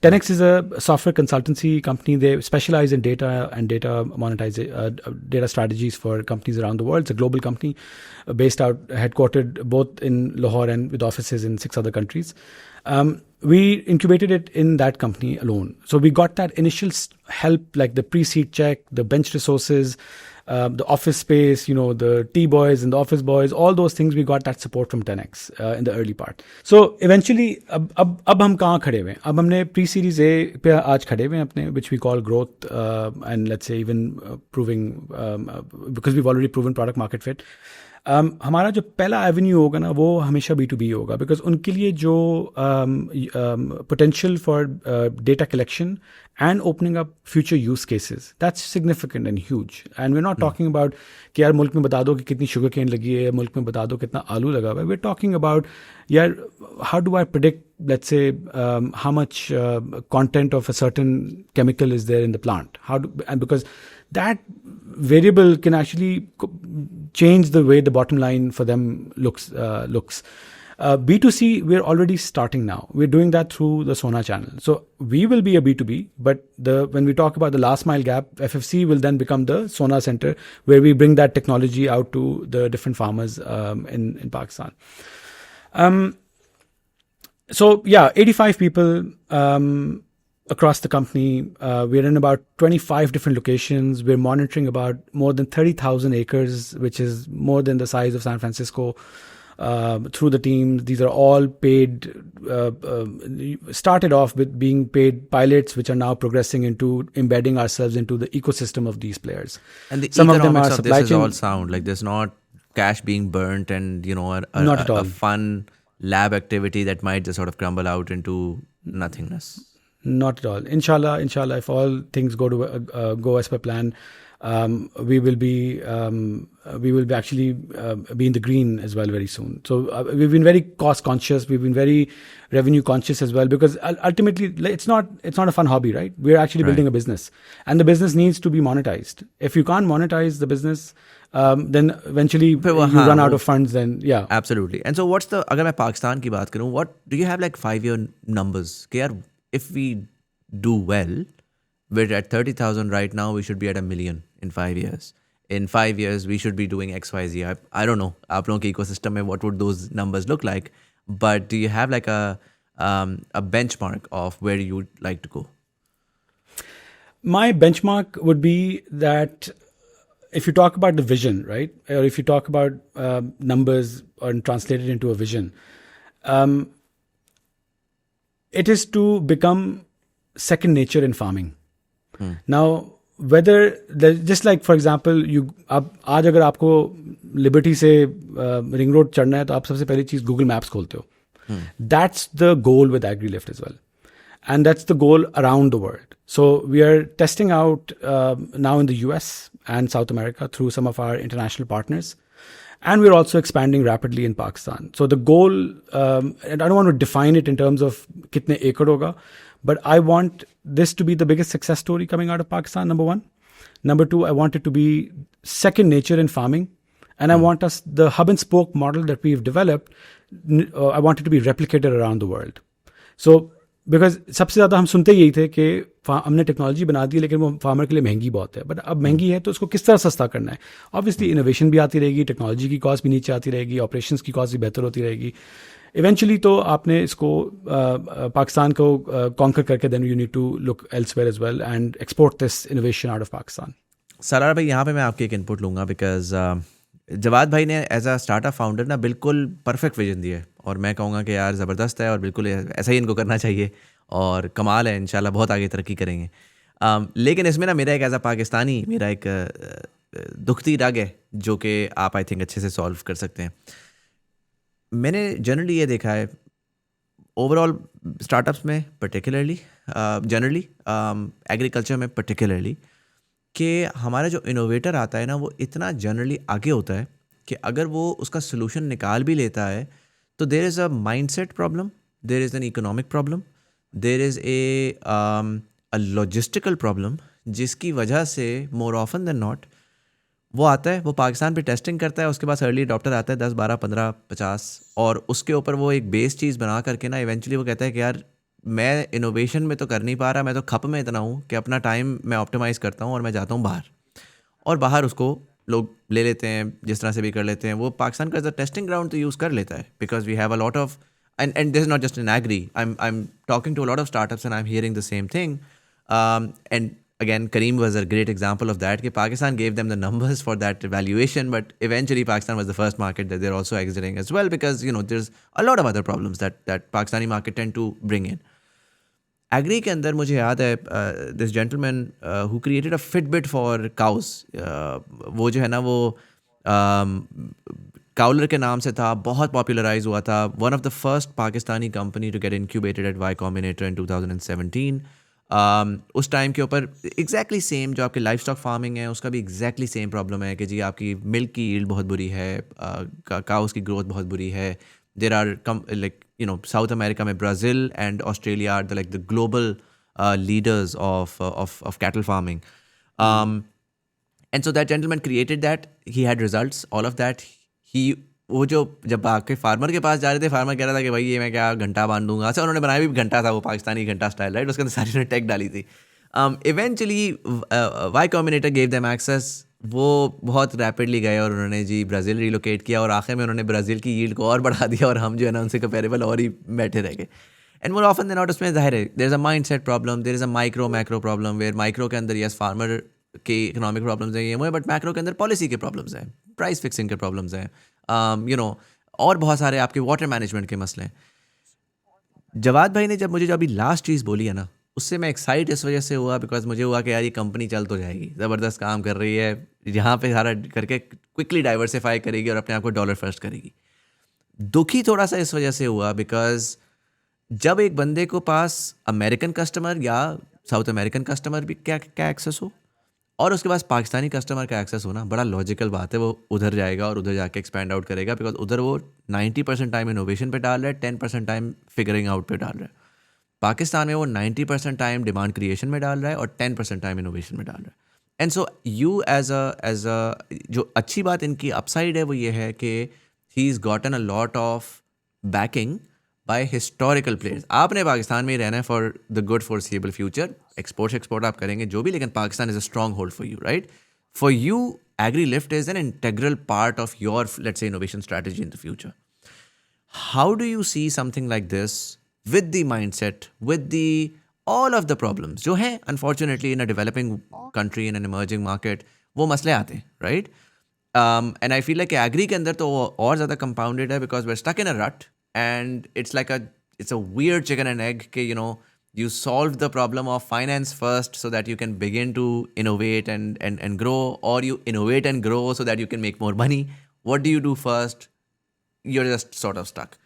10x is a software consultancy company. They specialize in data and data monetization, data strategies for companies around the world. It's a global company based out, headquartered both in Lahore and with offices in 6 other countries. We incubated it in that company alone. So we got that initial help, like the pre-seed check, the bench resources, the office space, you know, the T-boys and the office boys, all those things, we got that support from 10x in the early part. So eventually, अब हम कहाँ खड़े हुए हैं? अब हमने pre-series A पे आज खड़े हुए हैं अपने, which we call growth, and let's say even proving, because we've already proven product market fit. हमारा जो पहला एवेन्यू होगा ना, वो हमेशा B2B होगा. बिकॉज उनके लिए जो potential for data collection and opening up future use cases, that's significant and huge. And we're not talking about कि यार मुल्क में बता दो कि कितनी शुगर केन लगी है, मुल्क में बता दो कितना आलू लगा हुआ है. We're talking about यार how do I predict, let's say, how much content of a certain chemical is there in the plant. And because that variable can actually change the way the bottom line for them looks. B2C, we're already starting now. We're doing that through the Sona channel. So we will be a B2B, but when we talk about the last mile gap, FFC will then become the Sona center where we bring that technology out to the different farmers in Pakistan. So yeah, 85 people across the company. We're in about 25 different locations. We're monitoring about more than 30,000 acres, which is more than the size of San Francisco. Through the teams, these are all paid, started off with being paid pilots, which are now progressing into embedding ourselves into the ecosystem of these players. And the Some of them economics are of supply this is chain. all sound. Like there's not cash being burnt and, you know, Not at a all. fun lab activity that might just sort of crumble out into nothingness. Not at all. Inshallah, if all things go as per plan, we will be actually be in the green as well very soon. So we've been very cost conscious. We've been very revenue conscious as well, because ultimately it's not a fun hobby, right? We're actually building a business, and the business needs to be monetized. If you can't monetize the business, then eventually you run out of funds. Then yeah, Absolutely. And so what's the, अगर मैं पाकिस्तान की बात करूँ, what do you have like 5-year numbers? कि यार, if we do well, we're at 30,000 right now, we should be at 1 million in 5 years. In 5 years, we should be doing XYZ. I don't know. आप लोगों के ecosystem में what would those numbers look like? But do you have like a benchmark of where you would like to go? My benchmark would be that if you talk about the vision, right, or if you talk about numbers and translate it into a vision, it is to become second nature in farming. Now, whether just like for example, आज अगर आपको liberty से ring road चढ़ना है तो आप सबसे पहली चीज गूगल मैप्स खोलते हो. That's the goal with AgriLift as well. And that's the goal around the world. So we are testing out now in the US and South America through some of our international partners. And we're also expanding rapidly in Pakistan. So the goal, and I don't want to define it in terms of kitne ekar hoga, but I want this to be the biggest success story coming out of Pakistan, number one. Number two, I want it to be second nature in farming. And I want the hub and spoke model that we've developed, I want it to be replicated around the world. So, because सबसे ज़्यादा हम सुनते यही थे कि हमने technology बना दी लेकिन वो फार्मर के लिए महंगी बहुत है. बट अब महंगी है तो उसको किस तरह सस्ता करना है. ऑब्वियसली इनोवेशन भी आती रहेगी, टेक्नोलॉजी की कॉस्ट भी नीचे आती रहेगी, ऑपरेशंस की कॉस्ट भी बेहतर होती रहेगी. इवेंचुअली तो आपने इसको पाकिस्तान को कॉन्कर करके then you need to look elsewhere as well and export this innovation out of Pakistan. Sarar भाई, यहाँ पे मैं आपकी एक इनपुट लूँगा बिकॉज जवाद भाई ने एज अ स्टार्टअप फाउंडर ना बिल्कुल परफेक्ट विजन दिया है और मैं कहूँगा कि यार ज़बरदस्त है और बिल्कुल ऐसा ही इनको करना चाहिए और कमाल है. इंशाल्लाह बहुत आगे तरक्की करेंगे. लेकिन इसमें ना मेरा एक एज अ पाकिस्तानी मेरा एक दुखती रग है जो कि आप आई थिंक अच्छे से सॉल्व कर सकते हैं. मैंने जनरली ये देखा है ओवरऑल स्टार्टअप्स में पर्टिकुलरली, जनरली एग्रीकल्चर में पर्टिकुलरली, कि हमारा जो इनोवेटर आता है ना वो इतना जनरली आगे होता है कि अगर वो उसका सोल्यूशन निकाल भी लेता है तो there is a mindset problem, there is an economic problem, there is a logistical problem जिसकी वजह से मोर ऑफन देन नॉट वो आता है, वो पाकिस्तान पे टेस्टिंग करता है, उसके पास अर्ली अडॉप्टर आता है 10, 12, 15, 50 और उसके ऊपर वो एक बेस चीज़ बना करके ना इवेंचुअली वो कहता है कि यार मैं इनोवेशन में तो कर नहीं पा रहा, मैं तो खप में इतना हूँ कि अपना टाइम मैं ऑप्टिमाइज़ करता हूँ और मैं जाता हूँ बाहर. और बाहर उसको लोग ले लेते हैं, जिस तरह से भी कर लेते हैं. वो पाकिस्तान का एज अ टेस्टिंग ग्राउंड तो यूज़ कर लेता है because we have a lot of and this is not just in agri. I'm talking to a lot of startups and I'm hearing the same thing. And again, Kareem was a great example of that. कि Pakistan gave them the numbers for that evaluation, but eventually Pakistan was the first market that they're also exiting as well because there's a lot of other problems that Pakistani market tend to bring in. Agri के अंदर मुझे याद है this gentleman who created a Fitbit for cows. वो जो है ना वो काउलर के नाम से था, बहुत पॉपुलराइज हुआ था. One of the first Pakistani company to get incubated at Y Combinator in 2017. उस टाइम के ऊपर एग्जैक्टली सेम जो आपके लाइफ स्टॉक फार्मिंग है उसका भी एग्जैक्टली सेम प्रॉब्लम है कि जी आपकी मिल्क की यील्ड बहुत बुरी है, काउस की ग्रोथ बहुत बुरी है. There are like South America में Brazil and Australia are the like the global leaders of cattle farming. And so that gentleman created that, he had results, all of that. वो जो जब आके farmer के पास जा रहे थे, फार्मर कह रहा था कि भाई ये मैं क्या घंटा बांध दूंगा. अच्छा, उन्होंने बनाया भी घंटा था, वो पाकिस्तानी घंटा स्टाइल, राइट. उसके अंदर सारी उन्होंने टेक डाली थी. Eventually Y Combinator gave them access. वो बहुत रैपिडली गए और उन्होंने जी ब्राज़ील रिलोकेट किया और आखिर में उन्होंने ब्राज़ील की यील्ड को और बढ़ा दिया और हम जो है ना उनसे कंपेरेबल और ही बैठे रह गए. And more often than not उसमें ज़ाहिर है there is a mind set problem, there is a micro macro problem where micro के अंदर यस फार्मर के इकोनॉमिक प्रॉब्लम्स हैं ये वो, बट मैक्रो के अंदर पॉलिसी के प्रॉब्लम्स हैं, प्राइस फिक्सिंग के प्रॉब्लम्स हैं, और बहुत सारे आपके वाटर मैनेजमेंट के मसले हैं. जवाद भाई ने जब मुझे जो अभी लास्ट चीज़ बोली है ना उससे मैं एक्साइट इस वजह से हुआ बिकॉज मुझे हुआ कि यार ये कंपनी चल तो जाएगी, ज़बरदस्त काम कर रही है, यहाँ पे सारा करके क्विकली डाइवर्सिफाई करेगी और अपने आप को डॉलर फर्स्ट करेगी. दुखी थोड़ा सा इस वजह से हुआ बिकॉज जब एक बंदे को पास अमेरिकन कस्टमर या साउथ अमेरिकन कस्टमर भी क्या एक्सेस हो और उसके पास पाकिस्तानी कस्टमर का एक्सेस होना, बड़ा लॉजिकल बात है. वो उधर जाएगा और उधर जाके एक्सपैंड आउट करेगा बिकॉज उधर वो 90% टाइम इनोवेशन पे डाल रहा है, 10% टाइम फिगरिंग आउट पे डाल रहा है. पाकिस्तान में वो 90% टाइम डिमांड क्रिएशन में डाल रहा है और 10% टाइम इनोवेशन में डाल रहा है. And so you as a जो अच्छी बात इनकी अपसाइड है वो ये है कि he is gotten a lot of backing by historical players. आपने पाकिस्तान में ही रहना है for the good foreseeable future. Export आप करेंगे जो भी, लेकिन Pakistan is a strong hold for you, right. For you AgriLift is an integral part of your, let's say, innovation strategy in the future. How do you see something like this with the mindset, with the all of the problems जो हैं unfortunately in a developing country in an emerging market वो मसले आते हैं, right? And I feel like agri के अंदर तो और ज़्यादा compounded है because we're stuck in a rut and it's a weird chicken and egg कि you solve the problem of finance first so that you can begin to innovate and grow, or you innovate and grow so that you can make more money. What do you do first? You're just sort of stuck.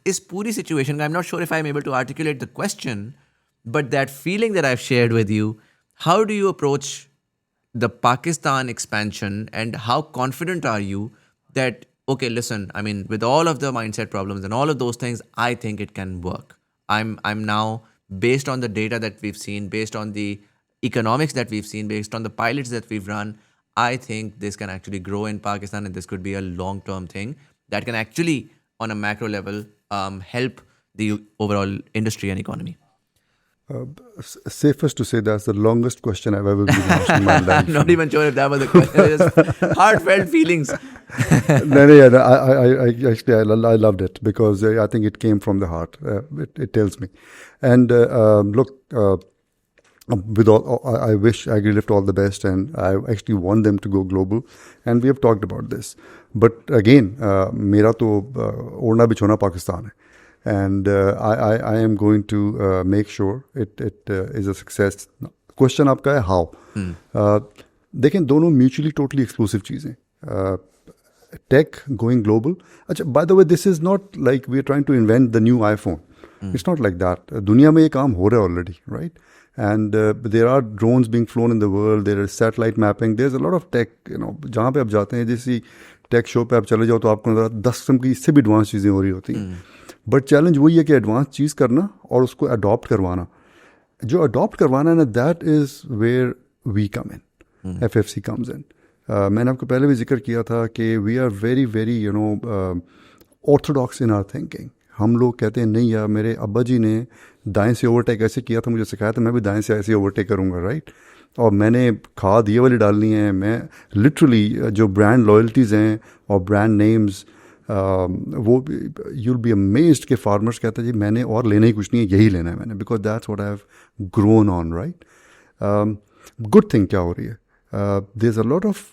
Is puri situation, I'm not sure if I'm able to articulate the question, but that feeling that I've shared with you, how do you approach the Pakistan expansion and how confident are you that, okay, listen, I mean, with all of the mindset problems and all of those things, I think it can work. I'm now, based on the data that we've seen, based on the economics that we've seen, based on the pilots that we've run, I think this can actually grow in Pakistan and this could be a long-term thing that can actually, on a macro level, help the overall industry and economy. Safest to say that's the longest question I've ever been asked in my life. I'm not even sure if that was a question. It's just heartfelt feelings. I loved it because I think it came from the heart. It tells me. And look, with all, I wish AgriLift all the best, and I actually want them to go global. And we have talked about this. But again, मेरा तो ओढ़ना बिछोना पाकिस्तान है. And I am going to make sure it is a success. Question आपका है how? देखें दोनों mutually totally exclusive चीज़ें. Tech going global. अच्छा, by the way, this is not like we are trying to invent the new iPhone. It's not like that. दुनिया में ये काम हो रहा है already, right? And there are drones being flown in the world. There is satellite mapping. There's a lot of tech. जहाँ पे आप जाते हैं, जैसी टेक शो पे आप चले जाओ तो आपको नजर 10 किस्म की इससे भी एडवांस चीज़ें हो रही होती हैं. बट चैलेंज वही है कि एडवांस चीज़ करना और उसको अडॉप्ट करवाना. जो अडॉप्ट करवाना है ना, that is where we come in, FFC comes in. मैंने आपको पहले भी जिक्र किया था कि we are very very orthodox in our thinking. हम लोग कहते हैं नहीं यार, मेरे अब्बा जी ने दाएं से ओवरटेक ऐसे किया था, मुझे सिखाया था, मैं भी दाएं से ऐसे ओवरटेक करूँगा, राइट? और मैंने खाद ये वाली डालनी है. मैं लिटरली जो ब्रांड लॉयल्टीज़ हैं और ब्रांड नेम्स, वो यूल बी अमेज्ड के फार्मर्स कहते हैं जी मैंने और लेना ही कुछ नहीं है, यही लेना है मैंने, because that's what I have grown on, right? Good thing क्या हो रही है, there is a lot of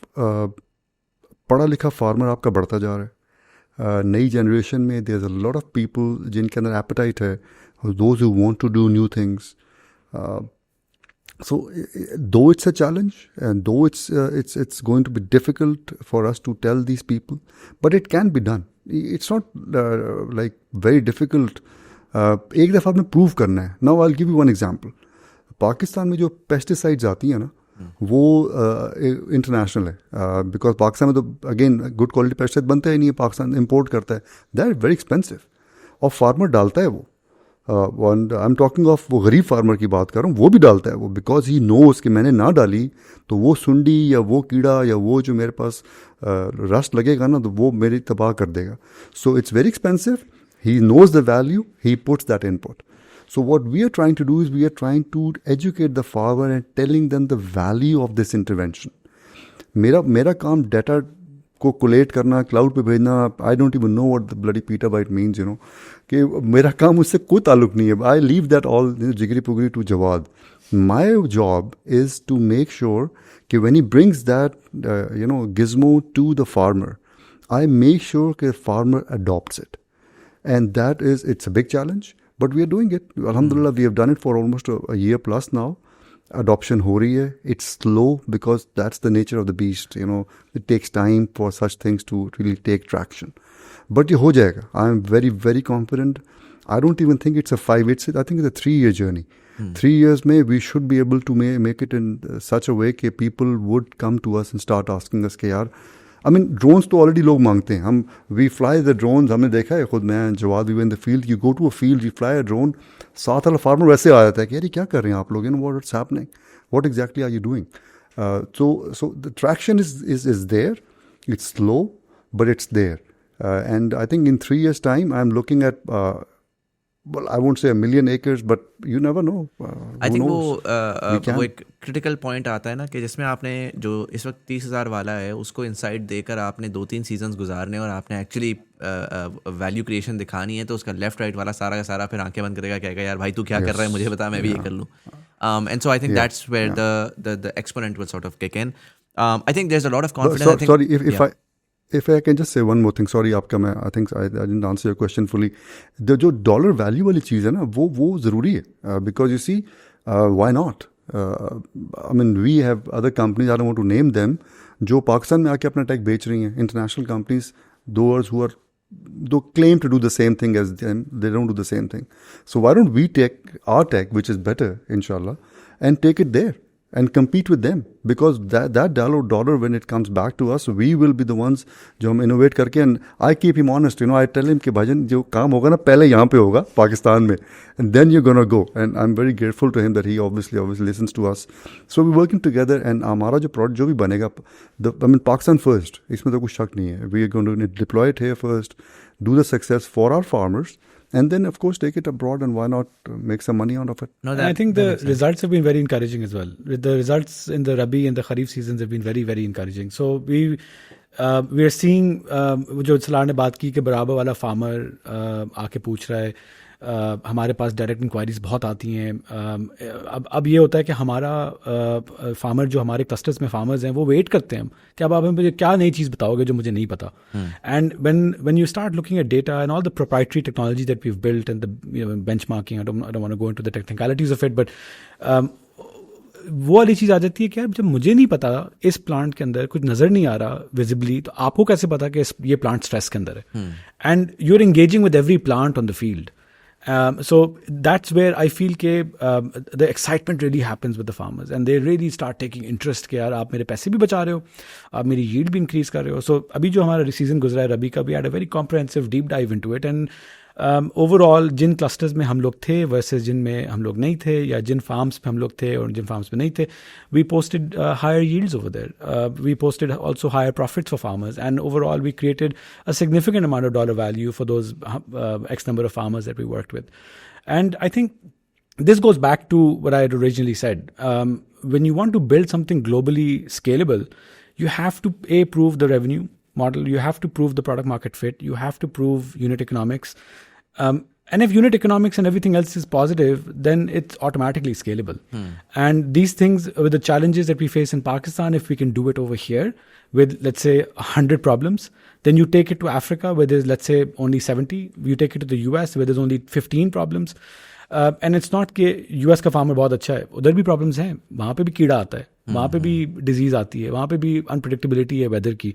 पढ़ा लिखा फार्मर आपका बढ़ता जा रहा है. नई जनरेशन में there is a lot of people जिनके अंदर एपेटाइट है, those who want to do new things. So, though it's a challenge and though it's going to be difficult for us to tell these people, but it can be done. It's not like very difficult. एक दफ़ा आपने prove करना है. Now I'll give you one example. Pakistan में जो pesticides आती हैं ना, वो इंटरनेशनल है. बिकॉज पाकिस्तान में तो अगेन गुड क्वालिटी पेस्टिसाइड बनता ही नहीं है, पाकिस्तान इम्पोर्ट करता है. दैट इज वेरी एक्सपेंसिव और फार्मर डालता है वो. आई एम टॉकिंग ऑफ वो गरीब फार्मर की बात कर रहा हूँ, वो भी डालता है वो, बिकॉज ही नोज कि मैंने ना डाली तो वो सुंडी या वो कीड़ा या वो जो मेरे पास रस्ट लगेगा ना, तो वो मेरी तबाह कर देगा. So it's very expensive. He knows the value, he puts that input. So what we are trying to do is we are trying to educate the farmer and telling them the value of this intervention. मेरा काम data को collate करना, cloud पे भेजना, I don't even know what the bloody पीटा bite means, कि मेरा काम उससे कोई ताल्लुक नहीं है. I leave that all jiggery pokery to Jawad. My job is to make sure कि when he brings that gizmo to the farmer, I make sure कि farmer adopts it. And that is, it's a big challenge, but we are doing it. Alhamdulillah, we have done it for almost a year plus now. Adoption ho rahi hai. It's slow because that's the nature of the beast. It takes time for such things to really take traction. But ye ho jayega. I am very, very confident. I don't even think it's a 5. I think it's a 3-year journey. 3 years may we should be able to make it in such a way that people would come to us and start asking us कि यार, I mean, drones तो already लोग मांगते हैं. we fly the drones. हमने देखा है खुद, मैं जवाद we in the field, you go to a field, you fly a drone, साथ वाला फार्मर वैसे आ जाता है कि यार क्या कर रहे हैं आप लोग, what it's happening, what exactly are you doing. So the traction is there. It's slow, but it's there. And I think in 3 years' time, I'm looking at well, I won't say a million acres, but you never know. I Who think knows? We वो can. एक critical point आता है ना कि जिसमें आपने जो इस वक्त 30,000 वाला है उसको इंसाइट देकर आपने 2-3 सीजन्स गुजारने और आपने एक्चुअली वैल्यू क्रिएशन दिखानी है, तो उसका लेफ्ट राइट वाला सारा का सारा फिर आंखें बंद करेगा, कहेगा यार भाई तू क्या कर रहा है, मुझे बता, मैं भी ये कर लूँ. And so I think that's where the exponent will sort of kick in. I think there's a lot of confidence. I think, Sorry, if I can just say one more thing. Sorry, आपका मैं I think I didn't answer your question fully. The जो dollar value वाली चीज़ है ना, वो ज़रूरी है, because you see, why not? I mean, we have other companies, I don't want to name them, जो पाकिस्तान में आके अपना tech बेच रही हैं. International companies, those who are claim to do the same thing as them, they don't do the same thing. So why don't we take our tech, which is better, inshallah, and take it there and compete with them? Because that dollar, when it comes back to us, we will be the ones जो हम innovate करके, and I keep him honest, I tell him कि भाईजान जो काम होगा ना पहले यहाँ पे होगा पाकिस्तान में, and then you're gonna go. And I'm very grateful to him that he obviously listens to us. So we're working together, and हमारा जो product जो भी बनेगा, I mean Pakistan first, इसमें तो कुछ शक नहीं है. We are going to deploy it here first, do the success for our farmers, and then of course take it abroad, and why not make some money out of it? no, And I think the results have been very encouraging as well. The results in the Rabi and the Kharif seasons have been very, very encouraging. So we are seeing जो सलार ने बात की कि बराबर वाला farmer आके पूछ रहा है, हमारे पास डायरेक्ट इंक्वायरीज बहुत आती हैं. अब ये होता है कि हमारा फार्मर जो हमारे क्लस्टर्स में फार्मर्स हैं वो वेट करते हैं कि अब आप मुझे क्या नई चीज़ बताओगे जो मुझे नहीं पता. And when you start looking at data and all the proprietary technology that we've built and the benchmarking, I don't want to go into the technicalities of it, but वो वाली चीज़ आ जाती है कि यार जब मुझे नहीं पता इस प्लांट के अंदर कुछ नज़र नहीं आ रहा विजिबली, तो आपको कैसे पता कि ये प्लांट स्ट्रेस के अंदर है. And you are engaging with every plant on the field. So that's where I feel that the excitement really happens with the farmers, and they really start taking interest कि यार आप मेरे पैसे भी बचा रहे हो, आप मेरी yield भी increase कर रहे हो. So अभी जो हमारा season गुजरा है रबी का, we had a very comprehensive deep dive into it, and overall जिन क्लस्टर्स में हम लोग थे वर्सेस जिन में हम लोग नहीं थे, या जिन फार्म्स में हम लोग थे और जिन फार्म्स में नहीं थे, we posted higher yields over there, we posted also higher profits for farmers, and overall we created a significant amount of dollar value for those x number of farmers that we worked with. And I think this goes back to what I had originally said. When you want to build something globally scalable, you have to prove the revenue model, you have to prove the product market fit, you have to prove unit economics. And if unit economics and everything else is positive, then it's automatically scalable. And these things, with the challenges that we face in Pakistan, if we can do it over here with, let's say, 100 problems, then you take it to Africa where there's, let's say, only 70. You take it to the US where there's only 15 problems. And it's not कि US का farmer बहुत अच्छा है, उधर भी problems हैं, वहाँ पे भी कीड़ा आता है, वहाँ पे भी डिजीज़ आती है, वहाँ पे भी अनप्रडिक्टेबिलिटी है वेदर की.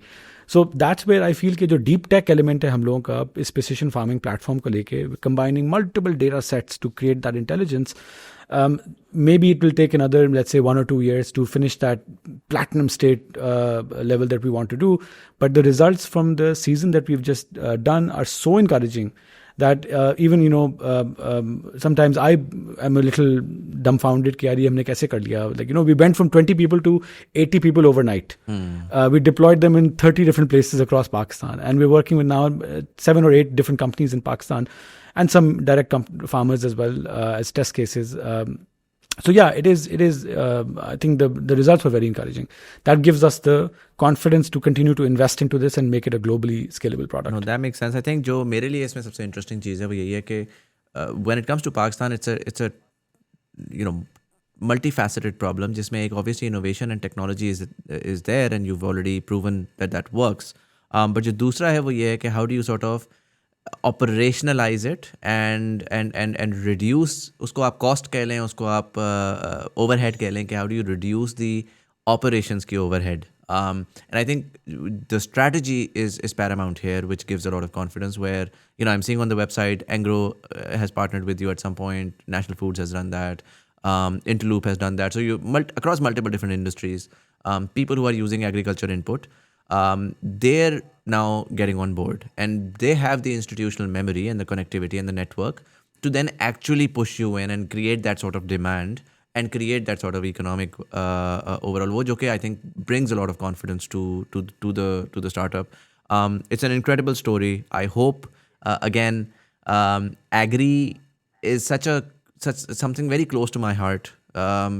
So that's where I feel कि जो डीप टेक एलिमेंट है हम लोगों का इस प्रिसिशन फार्मिंग प्लेटफॉर्म को लेके, combining multiple data sets to create that intelligence. Maybe it will take another, let's say, 1 or 2 years to finish that platinum state level that we want to do. But the results from the season that we've just done are so encouraging that even, sometimes I am a little dumbfounded कि यार ये हमने कैसे कर लिया. Like, we went from 20 people to 80 people overnight. We deployed them in 30 different places across Pakistan. And we're working with now 7 or 8 different companies in Pakistan, and some direct farmers as well as test cases. So yeah, it is. I think the results were very encouraging. That gives us the confidence to continue to invest into this and make it a globally scalable product. No, that makes sense. I think जो मेरे लिए इसमें सबसे interesting चीज़ है वो यही है कि when it comes to Pakistan, it's a multifaceted problem जिसमें एक obviously innovation and technology is there, and you've already proven that works. But जो दूसरा है वो ये है कि how do you sort of operationalize it and reduce, उसको आप cost कह लें, उसको आप overhead कह लें, कि how do you reduce the operations की overhead. And I think the strategy is paramount here, which gives a lot of confidence, where I'm seeing on the website Engro has partnered with you at some point, National Foods has done that, Interloop has done that. So you across multiple different industries, people who are using agriculture input, they're now getting on board, and they have the institutional memory and the connectivity and the network to then actually push you in and create that sort of demand and create that sort of economic overall, wo jo ke I think brings a lot of confidence to the startup. It's an incredible story. I hope again, agri is such something very close to my heart,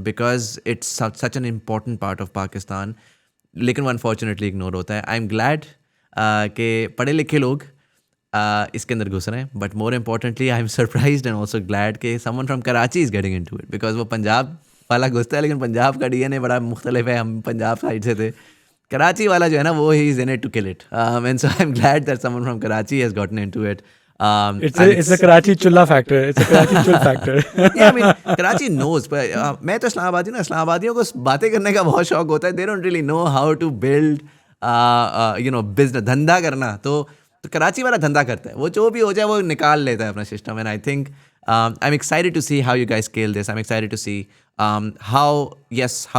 because it's such an important part of Pakistan. लेकिन वो unfortunately ignore होता है. I'm glad कि पढ़े लिखे लोग इसके अंदर घुस रहे हैं, but more importantly I'm surprised and also glad कि someone from Karachi is getting into it, because वो पंजाब वाला घुसता है, लेकिन पंजाब का DNA बड़ा मुख्तलिफ है. हम पंजाब साइड से थे. कराची वाला जो है ना, वो he is in it to kill it, and so I'm glad that someone from Karachi has gotten into it. It's a Karachi chulla factor. It's a Karachi chull factor. Yeah, I mean, Karachi knows. But मैं तो इस्लामाबादी हूँ. इस्लामाबादियों को बातें करने का बहुत शौक होता है. They don't really know how to build, business, धंधा करना. तो कराची वाला धंधा करता है. वो जो भी हो जाए वो निकाल लेता है अपना system. And I think I'm excited to see how you guys scale this. I'm excited to see how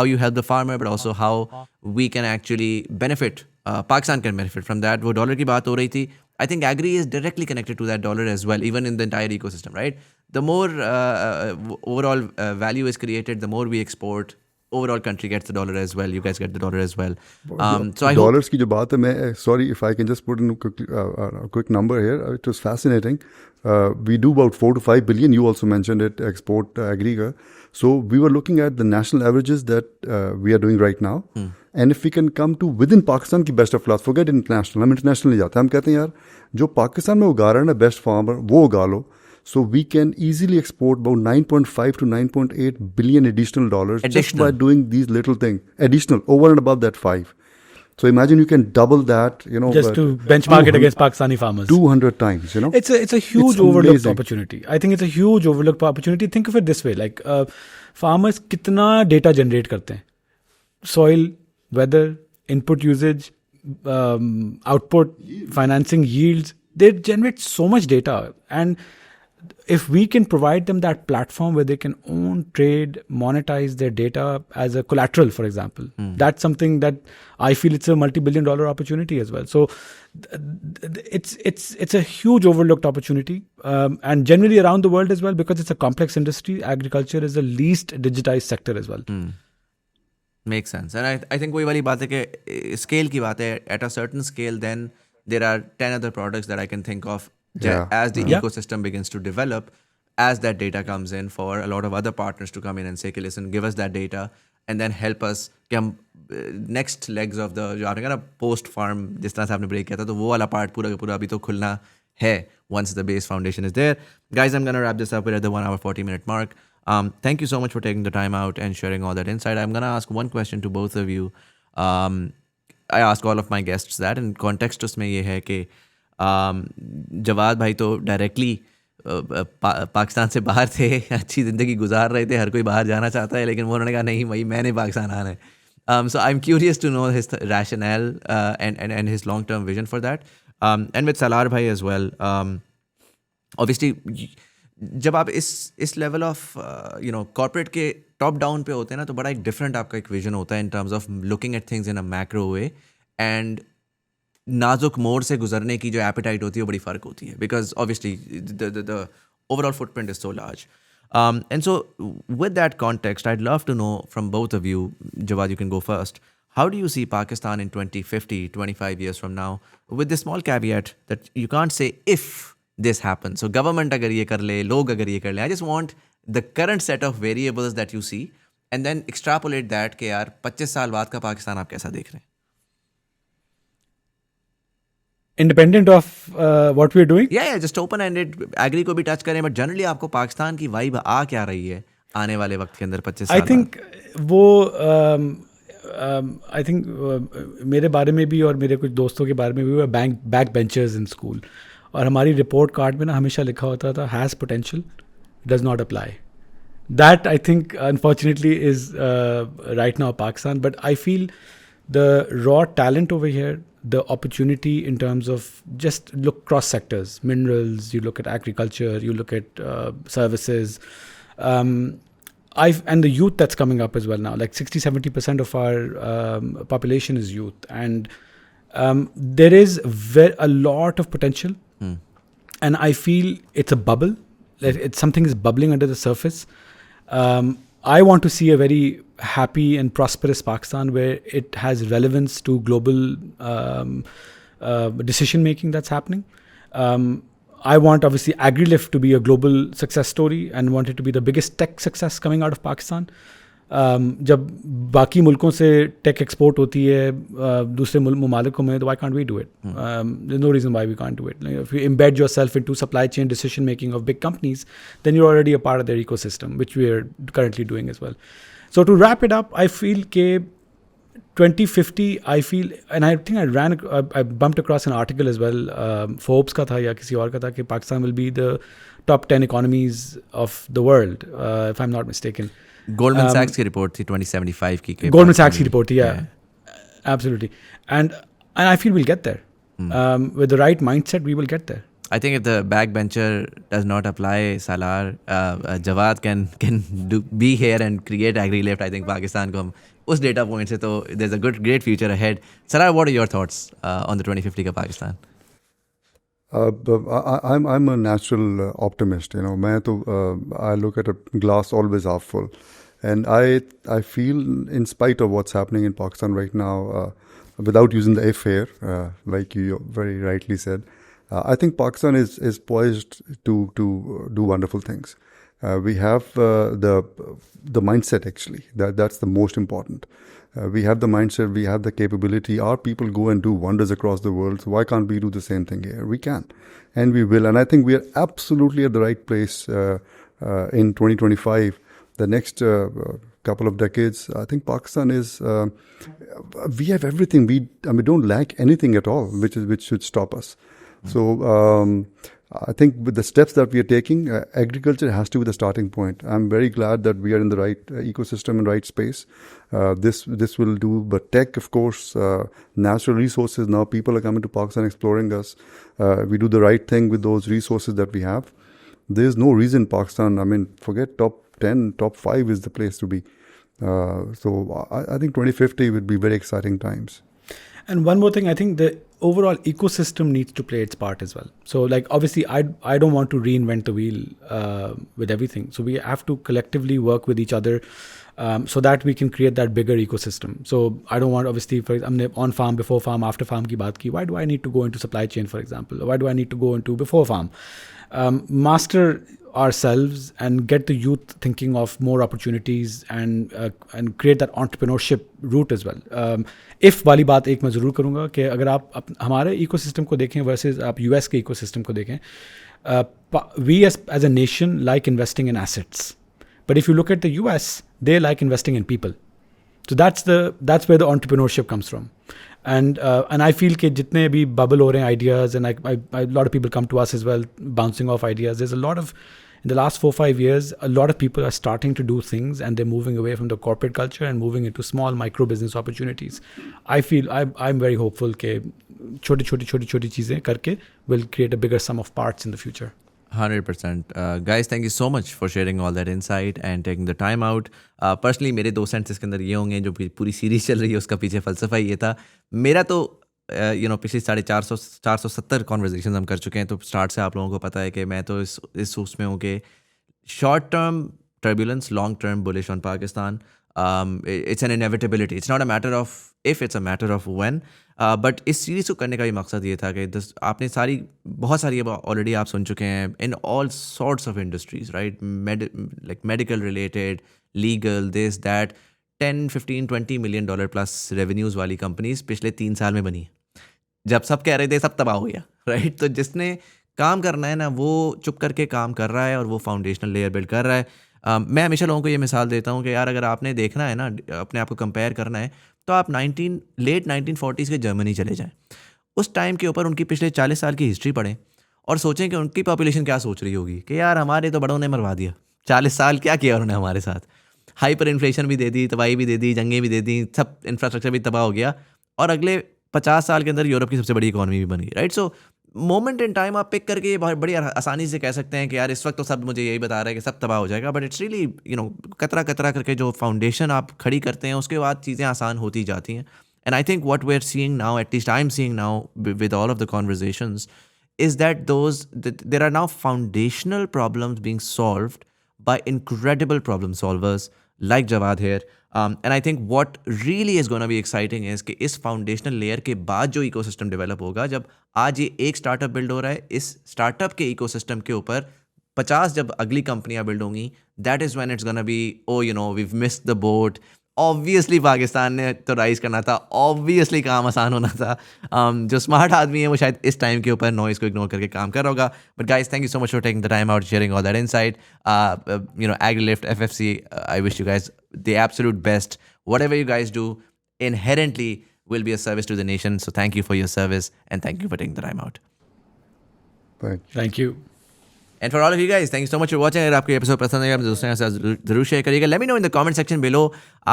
you help the farmer, but also how we can actually benefit. Pakistan can benefit from that. वो dollar की बात हो रही थी. I think agri is directly connected to that dollar as well, even in the entire ecosystem, right? The more overall value is created, the more we export. Overall country gets the dollar as well. You guys get the dollar as well. So I dollars की जो बात है, मैं sorry if I can just put in a quick number here. It was fascinating. We do about 4 to 5 billion. You also mentioned it, export agri का. So we were looking at the national averages that we are doing right now. And if we can come to within Pakistan की best of class, forget international, हम international नहीं जाते. हम कहते हैं यार जो पाकिस्तान में उगा रहा है ना best farmer, वो उगा लो. So we can easily export about 9.5 to 9.8 billion additional dollars just by doing these little things. Additional, over and above that 5. So imagine you can double that, just to benchmark it against Pakistani farmers. 200 times, It's a huge overlooked opportunity. I think it's a huge overlooked opportunity. Think of it this way, like farmers कितना data generate करते हैं? Soil, weather, input usage, output, financing, yields. They generate so much data, and if we can provide them that platform where they can own, trade, monetize their data as a collateral, for example, that's something that I feel it's a multi-billion-dollar opportunity as well. So it's a huge overlooked opportunity, and generally around the world as well, because it's a complex industry. Agriculture is the least digitized sector as well. Makes sense. And I think वही वाली बात है कि scale की बात है. At a certain scale, then there are 10 other products that I can think of. As the ecosystem begins to develop, as that data comes in, for a lot of other partners to come in and say, okay, listen, give us that data and then help us कि हम next legs of the जो आपने कहा ना post farm जिस तरह से आपने break किया था, तो वो वाला part पूरा का पूरा अभी तो खुलना है once the base foundation is there. Guys, I'm going to wrap this up. We're at the 1 hour 40 minute mark. Thank you so much for taking the time out and sharing all that insight. I'm going to ask one question to both of you. I ask all of my guests that, and context उसमें ये है कि जवाद भाई तो directly Pakistan से बाहर थे, अच्छी ज़िंदगी गुजार रहे थे, हर कोई बाहर जाना चाहता है, लेकिन वो उन्होंने कहा नहीं भाई मैंने पाकिस्तान आना है. So I'm curious to know his rationale and his long term vision for that. And with Salar bhai as well. Obviously जब आप इस लेवल ऑफ कॉर्पोरेट के टॉप डाउन पे होते हैं ना, तो बड़ा एक डिफरेंट आपका एक विजन होता है इन terms of looking at things in a macro way, and नाजुक मोड़ से गुजरने की जो एपेटाइट होती है वो बड़ी फ़र्क होती है, because obviously the overall footprint is so large. And so with that context, I'd love to know from both of you, Jawad, you can go first. How do you see Pakistan in 2050, 25 years from now, with the small caveat that you can't say if this happens. So government agar ye kar le, log agar ye kar le. I just want the current set of variables that you see and then extrapolate that कि यार 25 साल बाद का पाकिस्तान आप कैसा देख रहे हैं? Independent of what we're doing? Yeah, just open-ended. Agri को भी टच करें, but generally आपको पाकिस्तान की वाइब आ क्या रही है आने वाले वक्त के अंदर 25 साल I think वो I think मेरे बारे में भी और मेरे कुछ दोस्तों के बारे में भी वो बैक बेंचर्स इन स्कूल, और हमारी रिपोर्ट कार्ड में ना हमेशा लिखा होता था has potential, does not apply. That I think unfortunately is right now Pakistan, but I feel the raw talent over here, the opportunity in terms of just look cross sectors, minerals, you look at agriculture, you look at services, and the youth that's coming up as well now, like 60-70% of our population is youth, and there is a lot of potential, and I feel it's a bubble, it's something is bubbling under the surface. I want to see a very happy and prosperous Pakistan where it has relevance to global decision making that's happening. I want obviously AgriLift to be a global success story and want it to be the biggest tech success coming out of Pakistan. जब बाकी मुल्कों से take export होती है दूसरे ममालिकों में, तो why can't we do it? There's no reason why we can't do it. Like, if you embed yourself into supply chain decision making of big companies, then you're already a part of their ecosystem, which we are currently doing as well. So to wrap it up, I feel that 2050, I feel, and I think I bumped across an article as well, Forbes का था या किसी और का था, कि Pakistan will be the top 10 economies of the world, if I'm not mistaken. Goldman Sachs की report थी 2075 की. Goldman Sachs की रिपोर्ट थी, yeah. Absolutely. And I feel we'll get there. With the right mindset, we will get there. I think if the backbencher does not apply, Salar, Jawad can be here and create AgriLift. I think Pakistan को हम उस data point से तो there's a great future ahead. Salar, what are your thoughts on the 2050 का Pakistan? I'm a natural optimist. You know, मैं तो I look at a glass always half full, and I feel, in spite of what's happening in Pakistan right now, without using the F here, like you very rightly said, I think Pakistan is poised to do wonderful things. We have the mindset, actually. That's the most important. We have the mindset, we have the capability. Our people go and do wonders across the world. So why can't we do the same thing here? We can, and we will. And I think we are absolutely at the right place in 2025. The next couple of decades, I think Pakistan is. We have everything. We don't lack anything at all, which should stop us. So I think with the steps that we are taking, agriculture has to be the starting point. I'm very glad that we are in the right ecosystem and right space. This will do, but tech, of course, natural resources. Now people are coming to Pakistan, exploring us. We do the right thing with those resources that we have. There's no reason Pakistan, forget top 10, top 5 is the place to be. So I think 2050 would be very exciting times. And one more thing, I think the overall ecosystem needs to play its part as well. So, like, obviously, I don't want to reinvent the wheel with everything. So we have to collectively work with each other so that we can create that bigger ecosystem. So I don't want, obviously, for example, on farm, before farm, after farm ki baat ki. Why do I need to go into supply chain, for example? Why do I need to go into before farm? Master ourselves and get the youth thinking of more opportunities and create that entrepreneurship route as well. If वाली बात एक मैं ज़रूर करूँगा कि अगर आप हमारे इकोसिस्टम को देखें versus आप US के इकोसिस्टम को देखें, we as a nation like investing in assets, but if you look at the US, they like investing in people. So that's where the entrepreneurship comes from. And I feel कि जितने भी bubble हो रहे हैं ideas, and a lot of people come to us as well bouncing off ideas. There's a lot of, in the last 4-5 years, a lot of people are starting to do things and they're moving away from the corporate culture and moving into small micro business opportunities. I feel I'm very hopeful कि छोटी चीज़ें करके will create a bigger sum of parts in the future. 100%. Guys, thank you so much for sharing all that insight and taking the time out. Personally, मेरे 2 cents इसके अंदर ये होंगे, जो पूरी सीरीज चल रही है उसका पीछे फ़लसफ़ा ये था. मेरा तो पिछली 470 कॉन्वर्जेशन हम कर चुके हैं, तो स्टार्ट से आप लोगों को पता है कि मैं तो इस उसमें हूँ कि short term turbulence, long term bullish on Pakistan. It's an inevitability. It's not a matter of if, it's a matter of when. But इस सीरीज़ को करने का भी मकसद ये था कि आपने बहुत सारी अब ऑलरेडी आप सुन चुके हैं in all sorts of industries, right, like medical related, legal, this that, 10, 15, 20 million dollar plus revenues वाली कंपनीज पिछले 3 साल में बनी. जब सब कह रहे थे सब तबाह हो गया, राइट. तो जिसने काम करना है ना, वो चुप करके काम कर रहा है और वो फाउंडेशनल लेयर बिल्ड कर रहा है. मैं हमेशा लोगों को ये मिसाल देता हूँ कि यार अगर आपने देखना है ना, अपने आप को कंपेयर करना है, तो आप लेट 1940s के जर्मनी चले जाएं. उस टाइम के ऊपर उनकी पिछले 40 साल की हिस्ट्री पढ़ें और सोचें कि उनकी पॉपुलेशन क्या सोच रही होगी कि यार हमारे तो बड़ों ने मरवा दिया, 40 साल क्या किया उन्होंने हमारे साथ. हाइपर इन्फ्लेशन भी दे दी, तबाही भी दे दी, जंगें भी दे दी, सब इंफ्रास्ट्रक्चर भी तबाह हो गया, और अगले 50 साल के अंदर यूरोप की सबसे बड़ी इकॉनमी भी बन गई, right. So moment in time आप पिक करके बहुत बड़ी आसानी से कह सकते हैं कि यार इस वक्त तो सब मुझे यही बता रहा है कि सब तबाह हो जाएगा, बट इट्स रियली कतरा कतरा करके जो फाउंडेशन आप खड़ी करते हैं उसके बाद चीज़ें आसान होती जाती हैं. And I think what we are seeing now, at least I am seeing now with all of the conversations, is that there are now foundational problems being solved by incredible problem solvers like Jawad here. And I think what really is gonna be exciting is कि इस foundational layer के बाद जो ecosystem develop होगा, जब आज ये एक स्टार्टअप बिल्ड हो रहा है, इस स्टार्टअप के इकोसिस्टम के ऊपर 50 जब अगली कंपनियां बिल्ड होंगी, that is when it's gonna be oh you know we've missed the boat. Obviously Pakistan ने तो राइज करना था, ऑब्वियसली काम आसान होना था. जो स्मार्ट आदमी है वो शायद इस टाइम के ऊपर नॉइज़ को इग्नोर करके काम कर रहा होगा. But guys, thank you so much for taking the time out, sharing all that insight. You know, AgriLift, FFC, I wish you guys the absolute best. Whatever you guys do inherently will be a service to the nation. So thank you for your service and thank you for taking the time out. Right. Thank you. And for all of you guys, thank you so much for watching. अगर आपको episode पसंद आया, अपने दोस्तों के साथ जरूर share करिएगा. Let me know in the comment section below.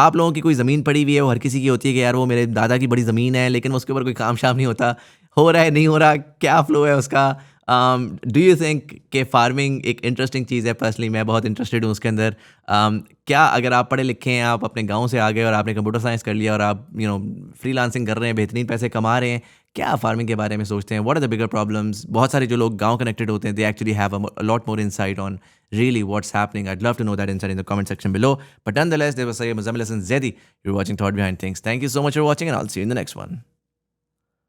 आप लोगों की कोई ज़मीन पड़ी हुई है, वो हर किसी की होती है कि यार वो मेरे दादा की बड़ी ज़मीन है, लेकिन उसके ऊपर कोई काम शाम नहीं होता. हो रहा है, नहीं हो रहा, क्या फ्लो है उसका? डू यू थिंक कि फार्मिंग एक इंटरेस्टिंग चीज़ है? पर्सनली मैं बहुत इंटरेस्टेड हूँ उसके अंदर. क्या अगर आप पढ़े लिखे हैं, आप अपने गांव से आ गए और आपने कंप्यूटर साइंस कर लिया और आप फ्रीलांसिंग कर रहे हैं, बेहतरीन पैसे कमा रहे हैं, क्या आप फार्मिंग के बारे में सोचते हैं? What are the bigger problems? बहुत सारे जो लोग गांव कनेक्टेड होते हैं, they actually have a lot more insight on really what's happening. I'd love to know that insight in the comment section below. But nonetheless, there was Sayyid Muzammil Hasan Zaidi. You're watching Thought Behind Things. Thank you so much for watching, and I'll see you in the next one.